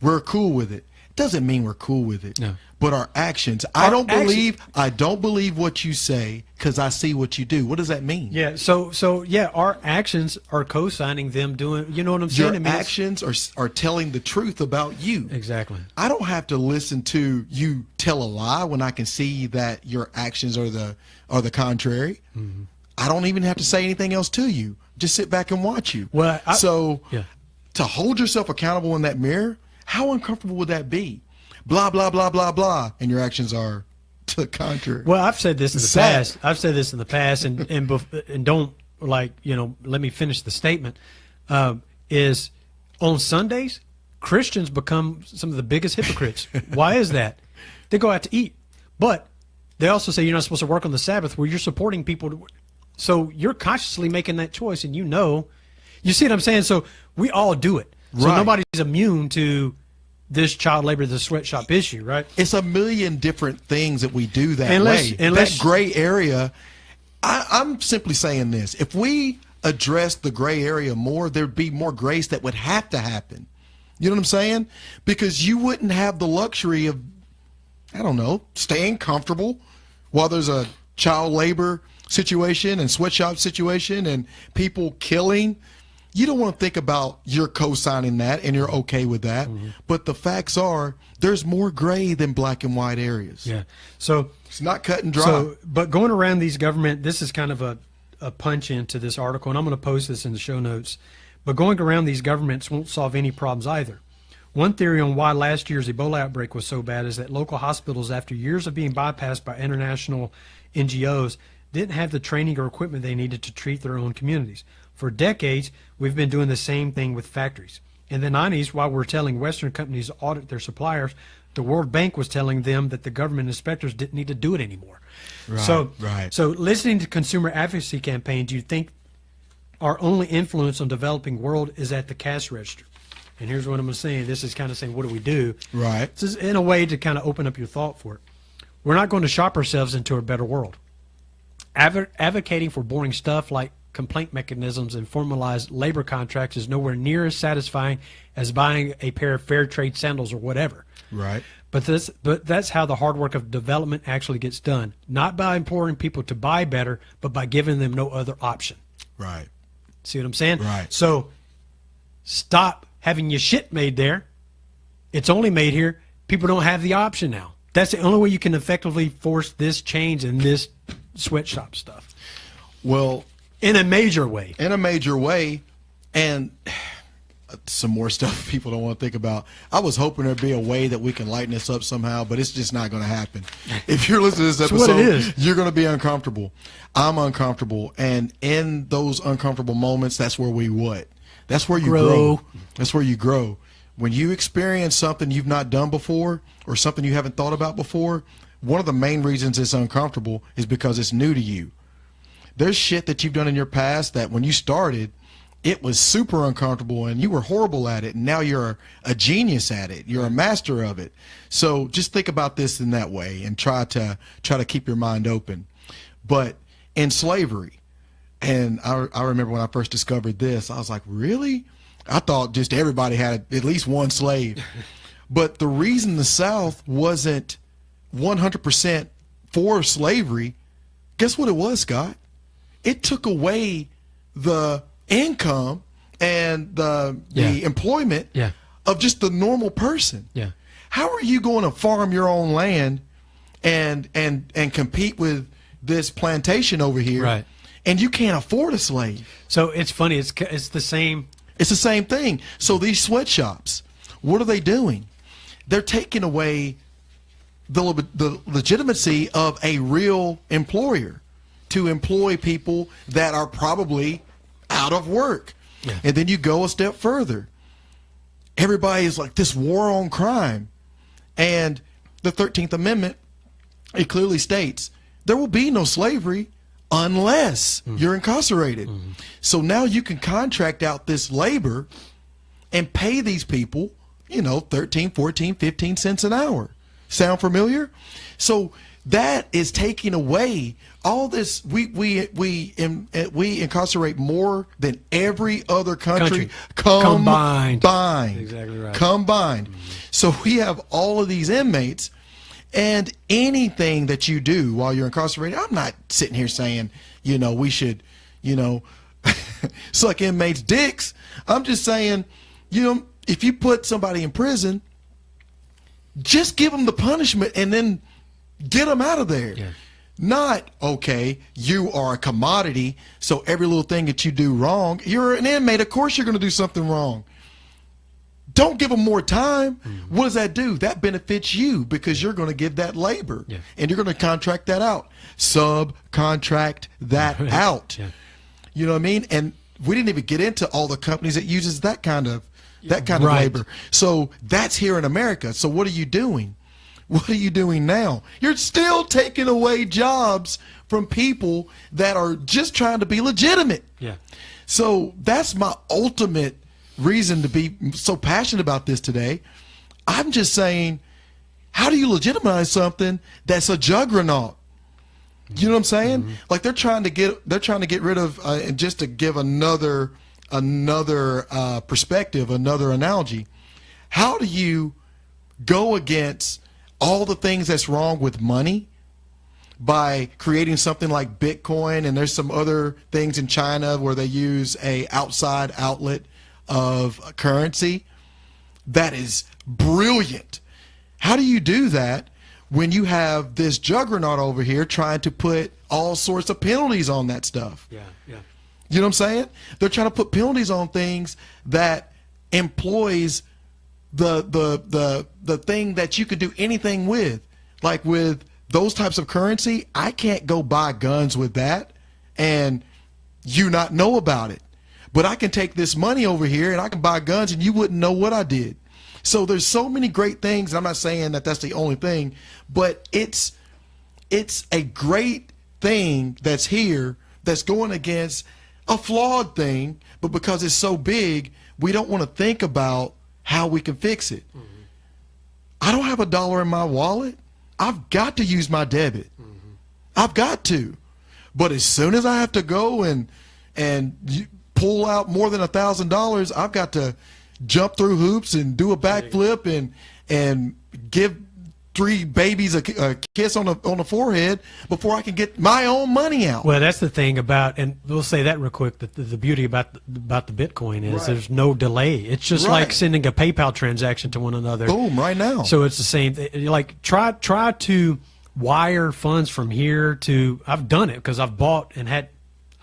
we're cool with it. Doesn't mean we're cool with it. No. But our actions, I don't believe what you say because I see what you do. What does that mean? Yeah. So yeah, our actions are co-signing them doing. You know what I'm saying? Your actions are telling the truth about you. Exactly. I don't have to listen to you tell a lie when I can see that your actions are the contrary. Mm-hmm. I don't even have to say anything else to you. Just sit back and watch you. Well, to hold yourself accountable in that mirror, how uncomfortable would that be? Blah, blah, blah, blah, blah. And your actions are to the contrary. Well, I've said this in the past. And don't, let me finish the statement. Is on Sundays, Christians become some of the biggest hypocrites. Why is that? They go out to eat. But they also say you're not supposed to work on the Sabbath, where you're supporting people. So you're consciously making that choice, and you see what I'm saying? So we all do it. So Right. nobody's immune to this child labor, the sweatshop issue, right? It's a million different things that we do that Unless- way. unless- That gray area, I'm simply saying this. If we address the gray area more, there'd be more grace that would have to happen. You know what I'm saying? Because you wouldn't have the luxury of, I don't know, staying comfortable while there's a child labor situation and sweatshop situation and people killing. You don't want to think about you're co-signing that and you're okay with that. But the facts are there's more gray than black and white areas. Yeah. So It's not cut and dry. So, but going around these government, this is kind of a punch into this article, and I'm going to post this in the show notes. But going around these governments won't solve any problems either. One theory on why last year's Ebola outbreak was so bad is that local hospitals, after years of being bypassed by international NGOs, didn't have the training or equipment they needed to treat their own communities. For decades, we've been doing the same thing with factories. In the 90s, while we're telling Western companies to audit their suppliers, the World Bank was telling them that the government inspectors didn't need to do it anymore. Right. So listening to consumer advocacy campaigns, you'd think our only influence on developing world is at the cash register. And here's what I'm saying. This is kind of saying, what do we do? Right. This is in a way to kind of open up your thought for it. We're not going to shop ourselves into a better world. Advocating for boring stuff like complaint mechanisms and formalized labor contracts is nowhere near as satisfying as buying a pair of fair trade sandals or whatever. Right. But that's how the hard work of development actually gets done. Not by imploring people to buy better, but by giving them no other option. Right. See what I'm saying? Right. So stop having your shit made there. It's only made here. People don't have the option now. That's the only way you can effectively force this change in this sweatshop stuff. Well, In a major way. in a major way, and some more stuff people don't want to think about. I was hoping there'd be a way that we can lighten this up somehow, but it's just not going to happen. If you're listening to this It's what it episode, is. you're going to be uncomfortable. I'm uncomfortable, and in those uncomfortable moments, that's where we what? That's where you grow. That's where you grow. When you experience something you've not done before or something you haven't thought about before, one of the main reasons it's uncomfortable is because it's new to you. There's shit that you've done in your past that when you started, it was super uncomfortable and you were horrible at it, and now you're a genius at it. You're a master of it. So just think about this in that way and try to keep your mind open. But in slavery, and I remember when I first discovered this, I was like, really? I thought just everybody had at least one slave. But the reason the South wasn't 100% for slavery, guess what it was, Scott? It took away the income and the employment of just the normal person. Yeah. How are you going to farm your own land and compete with this plantation over here? Right. And you can't afford a slave. So it's funny. It's the same. It's the same thing. So these sweatshops, what are they doing? They're taking away the legitimacy of a real employer to employ people that are probably out of work. Yeah. And then you go a step further. Everybody is like this war on crime. And the 13th Amendment, it clearly states there will be no slavery unless you're incarcerated. So now you can contract out this labor and pay these people, 13, 14, 15 cents an hour. Sound familiar? So that is taking away all this. We incarcerate more than every other country combined. Exactly right. Combined. So we have all of these inmates, and anything that you do while you're incarcerated, I'm not sitting here saying, we should, suck inmates' dicks. I'm just saying, if you put somebody in prison, just give them the punishment and then get them out of there. Yeah. Not, okay, you are a commodity, so every little thing that you do wrong, you're an inmate, of course you're going to do something wrong. Don't give them more time. What does that do? That benefits you because you're going to give that labor, and you're going to contract that out. Subcontract that out. Yeah. You know what I mean? And we didn't even get into all the companies that uses that kind of labor. So that's here in America. So what are you doing? What are you doing now? You're still taking away jobs from people that are just trying to be legitimate. Yeah. So that's my ultimate reason to be so passionate about this today. I'm just saying, how do you legitimize something that's a juggernaut? You know what I'm saying? Mm-hmm. Like they're trying to get rid of, and just to give another perspective, another analogy. How do you go against all the things that's wrong with money by creating something like Bitcoin? And there's some other things in China where they use a outside outlet of currency that is brilliant. How do you do that when you have this juggernaut over here trying to put all sorts of penalties on that stuff? Yeah. You know what I'm saying? They're trying to put penalties on things that employs the thing that you could do anything with. Like with those types of currency, I can't go buy guns with that and you not know about it. But I can take this money over here and I can buy guns and you wouldn't know what I did. So there's so many great things. I'm not saying that that's the only thing, but it's a great thing that's here that's going against a flawed thing, but because it's so big, we don't want to think about how we can fix it. Mm-hmm. I don't have $1 in my wallet. I've got to use my debit. Mm-hmm. I've got to. But as soon as I have to go and pull out more than $1,000, I've got to jump through hoops and do a backflip and give 3 babies a kiss on the forehead before I can get my own money out. Well, that's the thing about, and we'll say that real quick, the beauty about the Bitcoin is there's no delay. It's just like sending a PayPal transaction to one another. Boom, right now. So it's the same. Like try to wire funds from here to, I've done it because I've bought and had,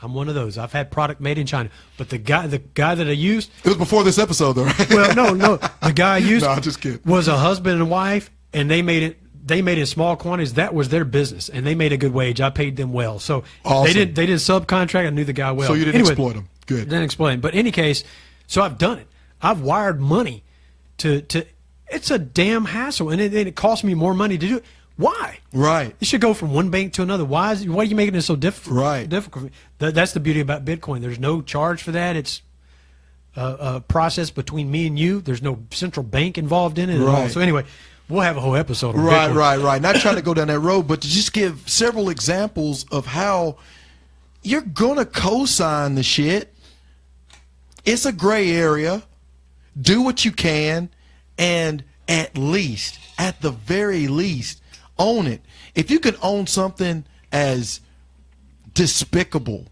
I'm one of those. I've had product made in China, but the guy that I used, it was before this episode, though, right? Well, no, the guy I used no, I'm just kidding. Was a husband and wife, and they made it in small quantities. That was their business, and they made a good wage. I paid them well, so awesome. They did subcontract. I knew the guy well. So you didn't exploit them. Good. Didn't exploit him. But in any case, so I've done it. I've wired money to. It's a damn hassle, and it costs me more money to do it. Why? Right. It should go from one bank to another. Why are you making it so difficult? Right. Difficult. That's the beauty about Bitcoin. There's no charge for that. It's a process between me and you. There's no central bank involved in it at all. So anyway, we'll have a whole episode on Bitcoin. Right. Not trying to go down that road, but to just give several examples of how you're gonna co-sign the shit. It's a gray area. Do what you can, and at the very least, own it. If you can own something as despicable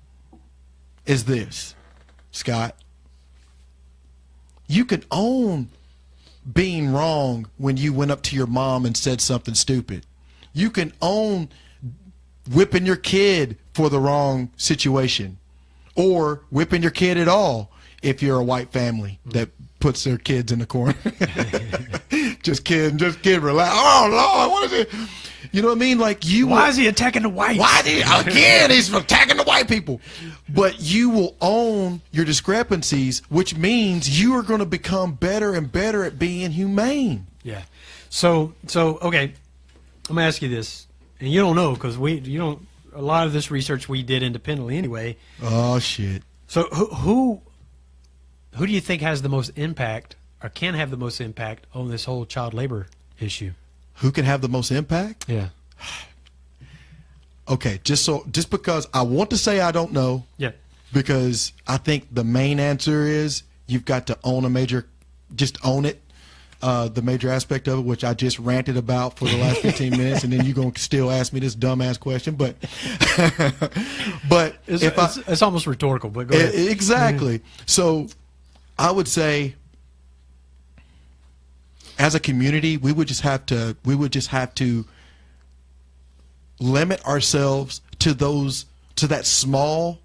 as this, Scott, you can own being wrong when you went up to your mom and said something stupid. You can own whipping your kid for the wrong situation, or whipping your kid at all if you're a white family that puts their kids in the corner. Just kidding, relax. Oh Lord, what is it? You know what I mean? Like why is he attacking the whites? He's attacking the white people. But you will own your discrepancies, which means you are going to become better and better at being humane. Yeah. So okay, I'm gonna ask you this, and you don't know because a lot of this research we did independently anyway. Oh shit. So who do you think has the most impact, or can have the most impact on this whole child labor issue? Who can have the most impact? Yeah. Okay, just because I want to say I don't know. Yeah. Because I think the main answer is you've got to own just own it. The major aspect of it, which I just ranted about for the last 15 minutes, and then you're going to still ask me this dumbass question. But it's almost rhetorical, but go ahead. Exactly. So I would say, as a community, we would just have to limit ourselves to that small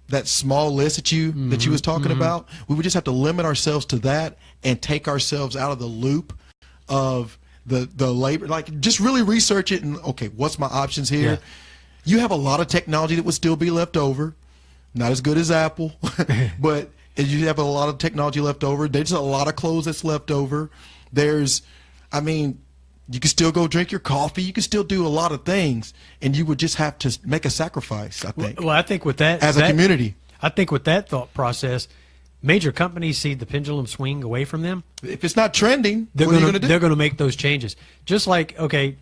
list that you was talking about. We would just have to limit ourselves to that and take ourselves out of the loop of the labor. Like, just really research it and, okay, what's my options here? Yeah. You have a lot of technology that would still be left over. Not as good as Apple, but you have a lot of technology left over. There's a lot of clothes that's left over. You can still go drink your coffee. You can still do a lot of things, and you would just have to make a sacrifice, I think. Well, I think with that, as a community, I think with that thought process, major companies see the pendulum swing away from them, If it's not trending, they're what are you going going to do? they're going to make those changes. Just like, okay,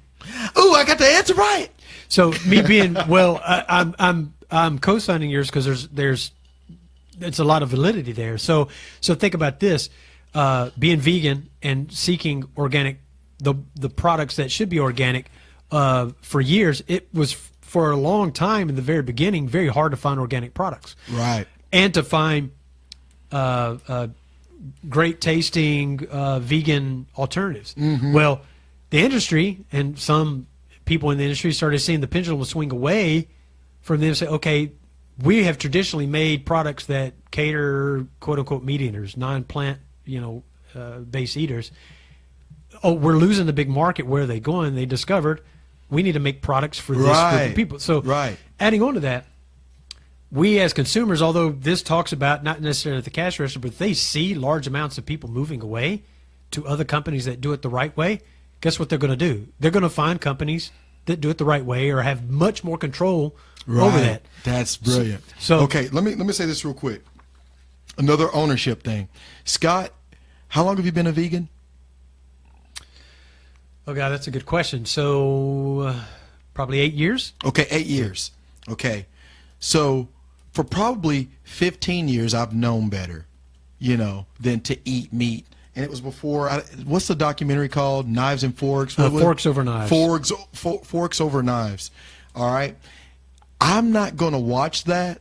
Ooh, I got the answer right. so me being well, I'm co-signing yours because there's a lot of validity there. So think about this: being vegan and seeking organic, the products that should be organic. For years, it was for a long time in the very beginning very hard to find organic products, Right. and to find great tasting vegan alternatives. Well, the industry and some people in the industry started seeing the pendulum swing away from them and say, okay, we have traditionally made products that cater quote unquote meat eaters, non-plant, based eaters. Oh, we're losing the big market. Where are they going? They discovered we need to make products for this group of people. So adding on to that, we as consumers, although this talks about not necessarily at the cash register, but they see large amounts of people moving away to other companies that do it the right way, guess what they're going to do? They're going to find companies that do it the right way or have much more control over that. That's brilliant. So okay, let me say this real quick. Another ownership thing. Scott, how long have you been a vegan? Oh, God, that's a good question. So probably 8 years. Okay, 8 years. Okay. So for probably 15 years, I've known better, than to eat meat. And it was before, what's the documentary called? Knives and Forks? Forks Over Knives. Forks Over Knives. All right. I'm not going to watch that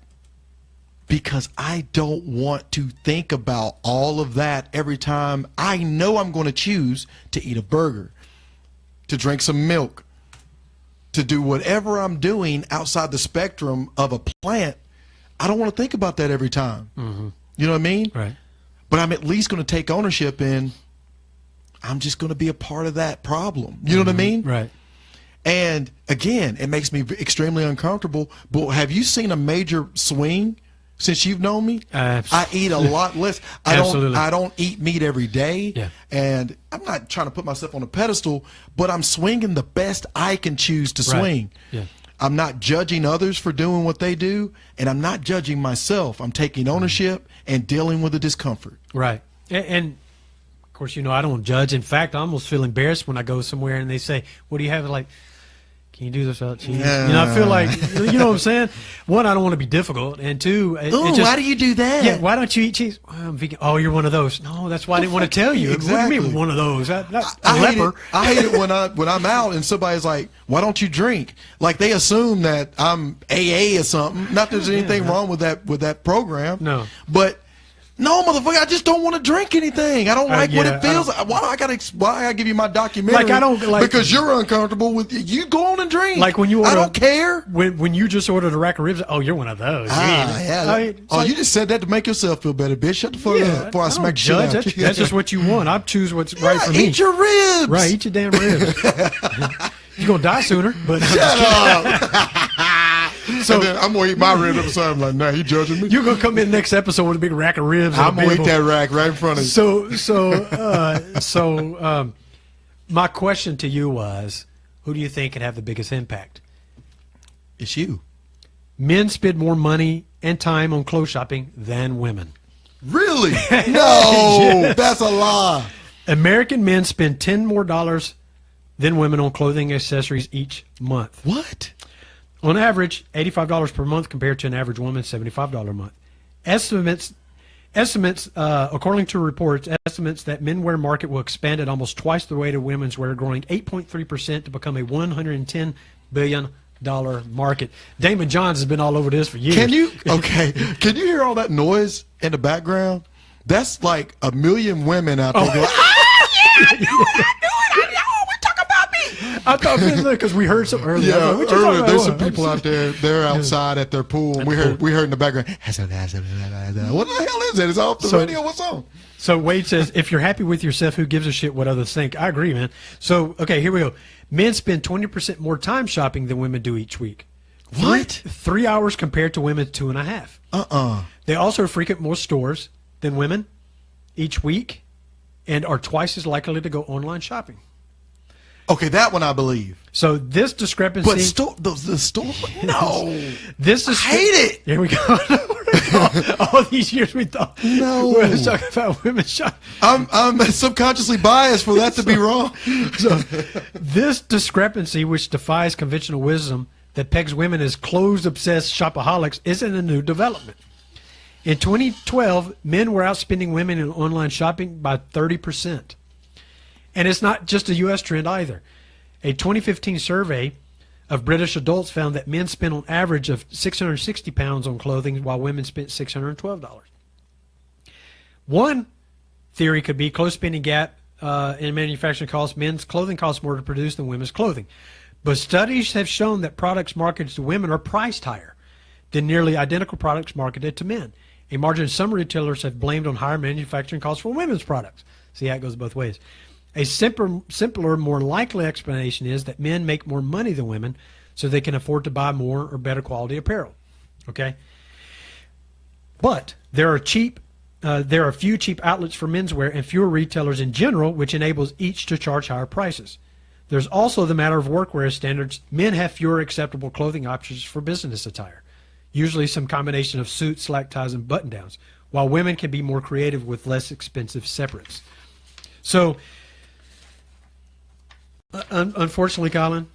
because I don't want to think about all of that every time I know I'm going to choose to eat a burger, to drink some milk, to do whatever I'm doing outside the spectrum of a plant. I don't want to think about that every time. You know what I mean? Right. But I'm at least going to take ownership in, I'm just going to be a part of that problem. You know what I mean? Right. And again, it makes me extremely uncomfortable. But have you seen a major swing since you've known me? I eat a lot less. I don't eat meat every day. Yeah. And I'm not trying to put myself on a pedestal, but I'm swinging the best I can choose to swing. Yeah. I'm not judging others for doing what they do, and I'm not judging myself. I'm taking ownership and dealing with the discomfort. Right. And of course, I don't judge. In fact, I almost feel embarrassed when I go somewhere and they say, what do you have? Like, can you do this without cheese? I feel like, you know what I'm saying? One, I don't want to be difficult. And two, why do you do that? Yeah, why don't you eat cheese? Well, I'm vegan. Oh, you're one of those. No, that's why I didn't want to tell you. Exactly. What do you mean one of those? I hate it when I'm out and somebody's like, why don't you drink? Like they assume that I'm AA or something. Not that there's anything wrong with that program. No. But no, motherfucker, I just don't want to drink anything. I don't like what it feels like. Why I gotta give you my documentary? Like I don't like because you're uncomfortable with it. You go on and drink. Like when you order, I don't care. When you just ordered a rack of ribs, oh, you're one of those. Yeah. You just said that to make yourself feel better, bitch. Shut the fuck up before I smack shit out. That's just what you want. I choose what's right for me. Eat your ribs. Right, eat your damn ribs. You're gonna die sooner, but shut up. So then I'm gonna eat my ribs every time. I'm like, nah, he judging me. You're gonna come in next episode with a big rack of ribs. I'm gonna eat that rack right in front of you. So, my question to you was, who do you think could have the biggest impact? It's you. Men spend more money and time on clothes shopping than women. Really? No, yes. That's a lie. American men spend $10 more than women on clothing accessories each month. What? On average, $85 per month compared to an average woman's $75 a month. Estimates, according to reports, estimates that menwear market will expand at almost twice the rate of women's wear, growing 8.3% to become a $110 billion market. Damon Johns has been all over this for years. Can you hear all that noise in the background? That's like a million women out there going, I knew it. I thought because we heard some earlier. Yeah, earlier there's some people out there. They're outside at their pool, and we heard in the background. What the hell is that? It's off the radio. What's on? So Wade says, if you're happy with yourself, who gives a shit what others think? I agree, man. So okay, here we go. Men spend 20% more time shopping than women do each week. What? 3 hours compared to women's 2.5. They also frequent more stores than women each week, and are twice as likely to go online shopping. Okay, that one I believe. So this discrepancy. But the store? No. I hate it. Here we go. all these years we thought No. we was talking about women's shopping. I'm subconsciously biased for that to be wrong. So this discrepancy, which defies conventional wisdom that pegs women as clothes-obsessed shopaholics, isn't a new development. In 2012, men were outspending women in online shopping by 30%. And it's not just a U.S. trend either. A 2015 survey of British adults found that men spent on average of £660 on clothing while women spent $612. One theory could be close spending gap in manufacturing costs. Men's clothing costs more to produce than women's clothing. But studies have shown that products marketed to women are priced higher than nearly identical products marketed to men. A margin some retailers have blamed on higher manufacturing costs for women's products. See how it goes both ways. A simpler, more likely explanation is that men make more money than women, so they can afford to buy more or better quality apparel. Okay, but there are few cheap outlets for menswear and fewer retailers in general, which enables each to charge higher prices. There's also the matter of workwear standards. Men have fewer acceptable clothing options for business attire, usually some combination of suits, slack ties, and button-downs, while women can be more creative with less expensive separates. So, unfortunately, Colin,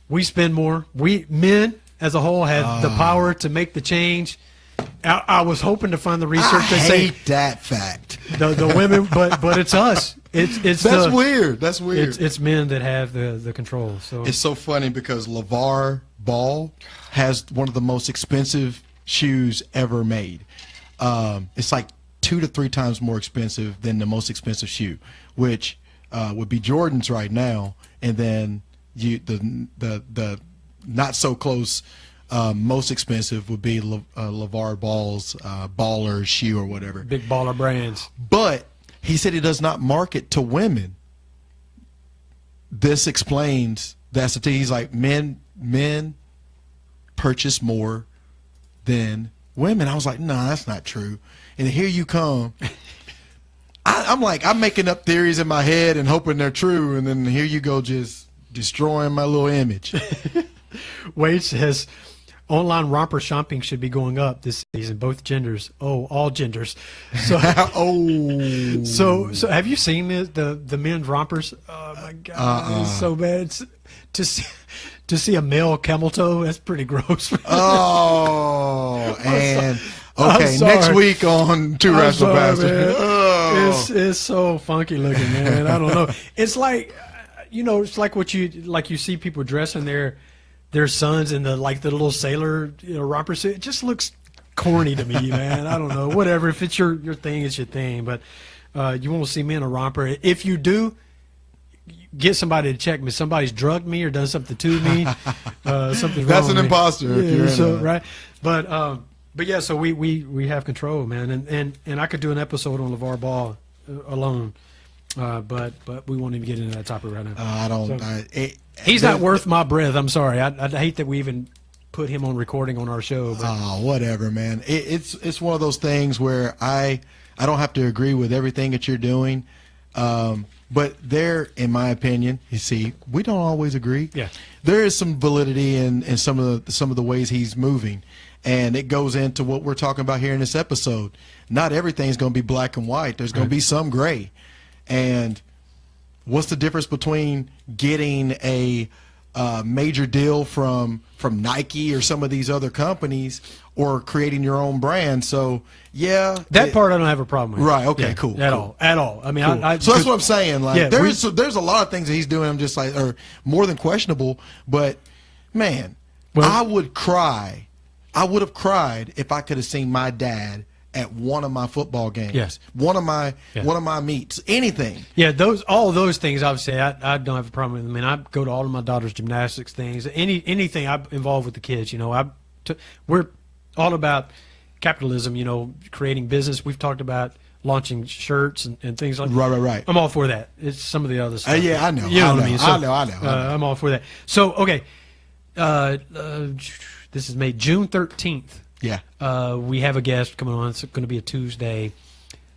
we spend more. We men as a whole have the power to make the change. I was hoping to find the research that say that fact. The women, but it's us. It's That's weird. That's weird. It's men that have the control. So it's so funny because LeVar Ball has one of the most expensive shoes ever made. It's like 2 to 3 times more expensive than the most expensive shoe, which would be Jordan's right now, and then the not so close most expensive would be LeVar Ball's Baller shoe or whatever. Big baller brands. But he said he does not market to women. This explains that's the thing. He's like, men purchase more than women. I was like, no, that's not true. And here you come. I'm like, I'm making up theories in my head and hoping they're true, and then here you go, just destroying my little image. Wade says online romper shopping should be going up this season, both genders. Oh, all genders. So, so have you seen the men's rompers? Oh my God, it's so bad. To see a male camel toe, that's pretty gross. Oh, and okay, next week on Two Rational Bastards. Oh. It's so funky looking, man. I don't know. It's like, it's like what you see people dressing their sons in the little sailor romper suit. It just looks corny to me, man. I don't know. Whatever. If it's your thing, it's your thing. But you won't see me in a romper. If you do, get somebody to check me. Somebody's drugged me or done something to me. Something's wrong. That's an imposter. Yeah, right. But yeah, so we have control, man, and I could do an episode on LeVar Ball alone, but we won't even get into that topic right now. I don't. He's not worth my breath. I'm sorry. I hate that we even put him on recording on our show. But. Oh, whatever, man. It's one of those things where I don't have to agree with everything that you're doing, but there, in my opinion, you see, we don't always agree. Yeah, there is some validity in some of the ways he's moving. And it goes into what we're talking about here in this episode. Not everything's going to be black and white. There's going to be some gray. And what's the difference between getting a major deal from Nike or some of these other companies or creating your own brand? So, yeah. That part I don't have a problem with. Right. Okay, cool. At all. I mean, cool. So that's what I'm saying. Like, there's a lot of things that he's doing I'm just like, are more than questionable. But, man, I would cry. I would have cried if I could have seen my dad at one of my football games, yes. one of my meets, anything. Yeah, all those things. Obviously, I don't have a problem with. I mean, I go to all of my daughter's gymnastics things. Anything I'm involved with the kids. We're all about capitalism. Creating business. We've talked about launching shirts and things like that. Right. I'm all for that. It's some of the other stuff. Yeah, I know. You know what I mean? So, I know. I'm all for that. So, okay. This is May June 13th. Yeah. We have a guest coming on. It's going to be a Tuesday.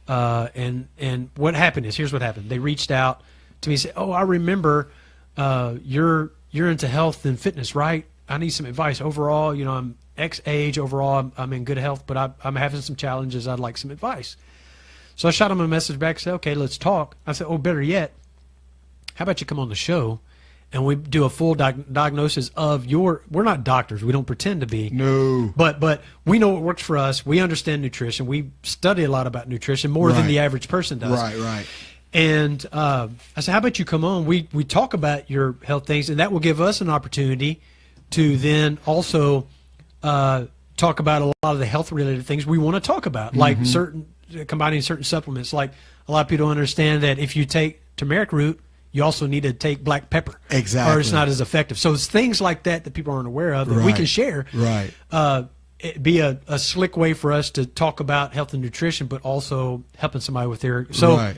And what happened is, here's what happened. They reached out to me and said, "Oh, I remember you're into health and fitness, right?" I need some advice. Overall, you know, I'm X age. Overall, I'm in good health, but I'm having some challenges. I'd like some advice. So I shot him a message back, said, okay, let's talk. I said, oh, better yet, how about you come on the show and we do a full diagnosis of we're not doctors. We don't pretend to be. No. But we know what works for us. We understand nutrition. We study a lot about nutrition more than the average person does. Right. And I said, how about you come on? We talk about your health things, and that will give us an opportunity to then also talk about a lot of the health-related things we want to talk about, like combining certain supplements. Like a lot of people don't understand that if you take turmeric root, you also need to take black pepper. Exactly. Or it's not as effective. So it's things like that people aren't aware of that we can share. Right. It'd be a slick way for us to talk about health and nutrition, but also helping somebody with their... So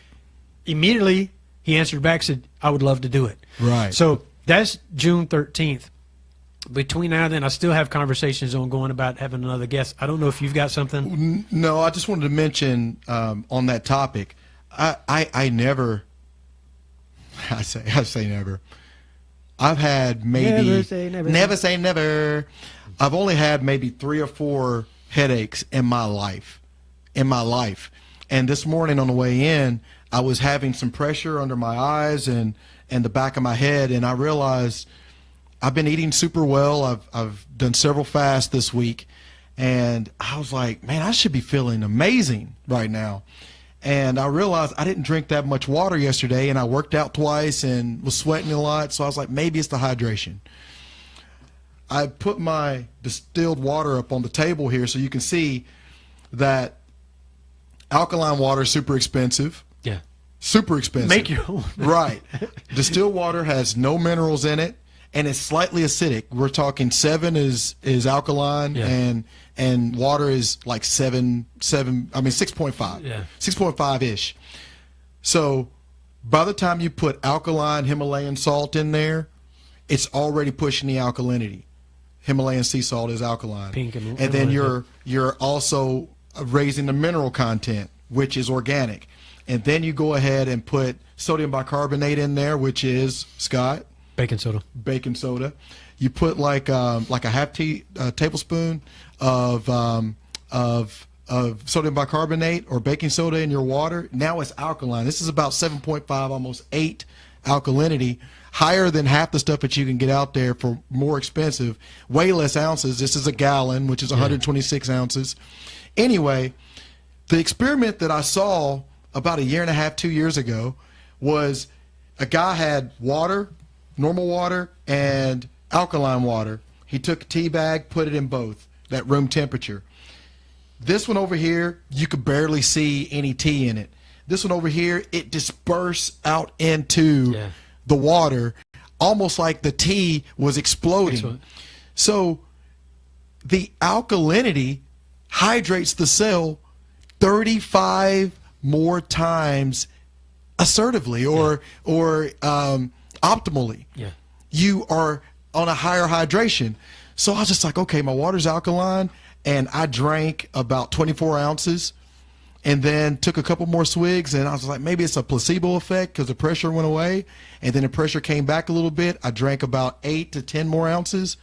immediately he answered back, said, I would love to do it. Right. So that's June 13th. Between now and then, I still have conversations ongoing about having another guest. I don't know if you've got something. No, I just wanted to mention on that topic, I never... I say never. I've had maybe never say never. I've only had maybe 3 or 4 headaches in my life. And this morning on the way in, I was having some pressure under my eyes and the back of my head, and I realized I've been eating super well. I've done several fasts this week, and I was like, man, I should be feeling amazing right now. And I realized I didn't drink that much water yesterday, and I worked out twice and was sweating a lot, so I was like, maybe it's the hydration. I put my distilled water up on the table here so you can see that alkaline water is super expensive. Yeah. Super expensive. Make your own. Right. Distilled water has no minerals in it, and it's slightly acidic. We're talking 7 is alkaline, and water is like 6.5. Yeah. 6.5-ish. So by the time you put alkaline Himalayan salt in there, it's already pushing the alkalinity. Himalayan sea salt is alkaline. Pink and then you're also raising the mineral content, which is organic. And then you go ahead and put sodium bicarbonate in there, which is, Scott? Baking soda. You put like a half tablespoon of sodium bicarbonate or baking soda in your water. Now it's alkaline. This is about 7.5, almost 8 alkalinity, higher than half the stuff that you can get out there for more expensive, way less ounces. This is a gallon, which is 126 ounces. Anyway, the experiment that I saw about 1.5 years, 2 years ago was a guy had water, normal water, and alkaline water. He took a tea bag, put it in both, that room temperature. This one over here, you could barely see any tea in it. This one over here, it dispersed out into the water, almost like the tea was exploding. Excellent. So the alkalinity hydrates the cell 35 more times assertively or optimally. Yeah. You are on a higher hydration. So I was just like, okay, my water's alkaline, and I drank about 24 ounces and then took a couple more swigs, and I was like, maybe it's a placebo effect because the pressure went away, and then the pressure came back a little bit. I drank about 8 to 10 more ounces,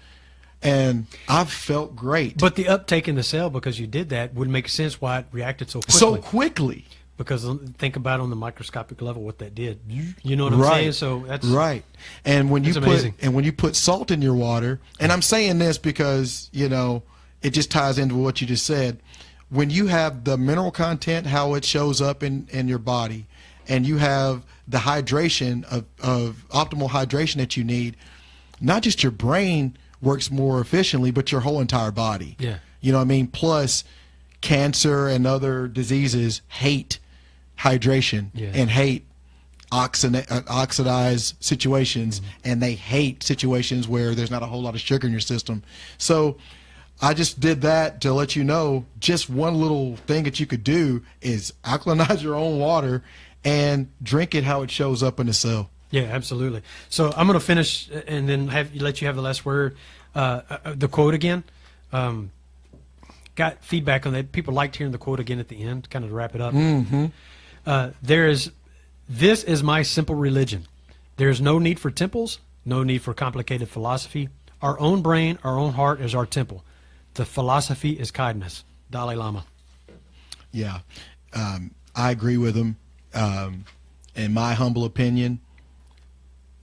and I felt great. But the uptake in the cell, because you did that, would make sense why it reacted so quickly. So quickly. Because think about on the microscopic level what that did. You know what I'm saying? So that's right. And when you amazing. put salt in your water, and I'm saying this because, you know, it just ties into what you just said. When you have the mineral content, how it shows up in your body, and you have the hydration of optimal hydration that you need, not just your brain works more efficiently, but your whole entire body. Yeah. You know what I mean? Plus, cancer and other diseases hate hydration and hate oxidized situations, and they hate situations where there's not a whole lot of sugar in your system. So I just did that to let you know just one little thing that you could do is alkalinize your own water and drink it how it shows up in the cell. Yeah, absolutely. So I'm going to finish and then let you have the last word. The quote again. Got feedback on that. People liked hearing the quote again at the end, kind of to wrap it up. Mm-hmm. This is my simple religion. There is no need for temples, no need for complicated philosophy. Our own brain, our own heart is our temple. The philosophy is kindness. Dalai Lama. Yeah, I agree with him. In my humble opinion,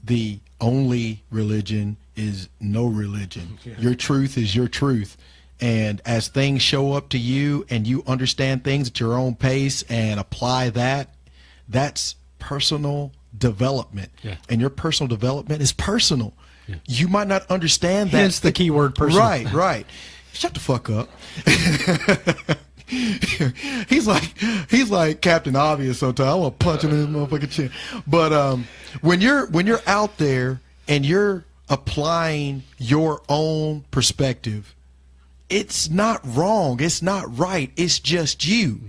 the only religion is no religion. Yeah. Your truth is your truth. And as things show up to you and you understand things at your own pace and apply that, that's personal development. Yeah. And your personal development is personal. Yeah. You might not understand that. Hence the key word personal. Right. Shut the fuck up. he's like Captain Obvious sometimes. I want to punch him in his motherfucking chin. But when you're out there and you're applying your own perspective, it's not wrong. It's not right. It's just you.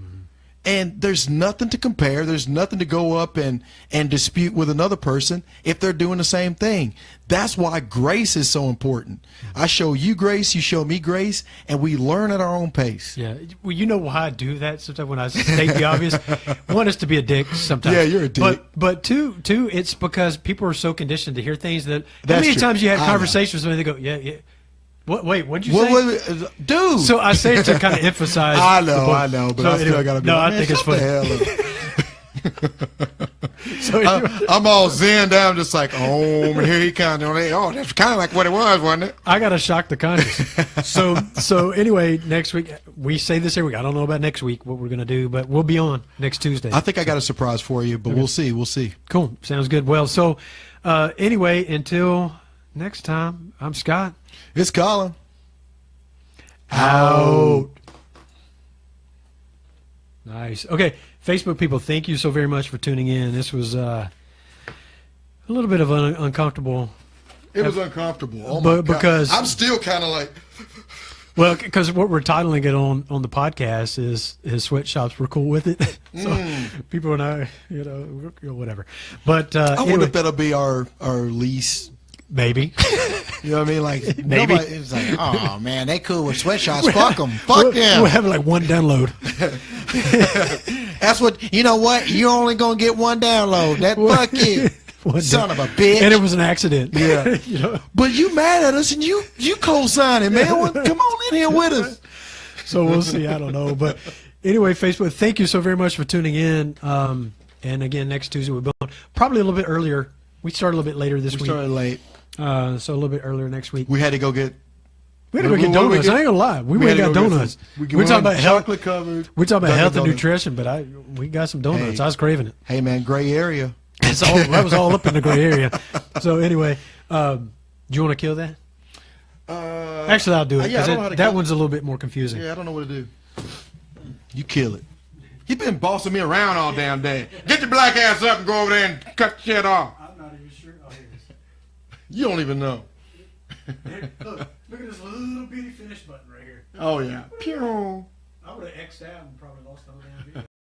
And there's nothing to compare. There's nothing to go up and dispute with another person if they're doing the same thing. That's why grace is so important. I show you grace, you show me grace, and we learn at our own pace. Yeah. Well, you know why I do that sometimes when I state the obvious? One is to be a dick sometimes. Yeah, you're a dick. But two, it's because people are so conditioned to hear things that how many times you had conversations with somebody, they go, yeah. What? Wait, what'd you say? Dude. So I say it to kind of emphasize. I know, but I still gotta be. No, I think it's funny. So I'm all zen down, just like, oh, and here he comes. Oh, that's kind of like what it was, wasn't it? I gotta shock the conscience. So anyway, next week we say this every week. I don't know about next week what we're gonna do, but we'll be on next Tuesday. I think I got a surprise for you, but okay. We'll see. Cool, sounds good. Well, so anyway, until next time, I'm Scott. It's Colin. Out. Nice. Okay, Facebook people, thank you so very much for tuning in. This was a little bit of an uncomfortable. It was uncomfortable. Oh my God. Because I'm still kind of like. Well, because what we're titling it on the podcast is Sweatshops. We're cool with it. So people and I, whatever. But I wonder if that'll be our lease. Maybe. You know what I mean? Like, maybe. It's like, oh, man, they cool with Sweatshops. Fuck them. Fuck them. We'll have like one download. That's what, you know what? You're only going to get one download. That fuck you. Son of a bitch. And it was an accident. Yeah. But you mad at us and you co-signing, man. Come on in here with us. So we'll see. I don't know. But anyway, Facebook, thank you so very much for tuning in. And again, next Tuesday we'll be on. Probably a little bit earlier. We started a little bit later this week. We started late. So a little bit earlier next week. We had to go get. We had to go get donuts. I ain't gonna lie. We went and got donuts. We're talking about chocolate covered. We're talking about health and nutrition, but we got some donuts. I was craving it. Hey man, gray area. That was all up in the gray area. So anyway, do you want to kill that? Actually, I'll do it. That one's a little bit more confusing. Yeah, I don't know what to do. You kill it. You've been bossing me around all damn day. Get your black ass up and go over there and cut the shit off. I'm not even sure. Oh, here it is. You don't even know. Look at this little bitty finish button right here. Oh, yeah. Pew. I would have X'd out and probably lost the whole damn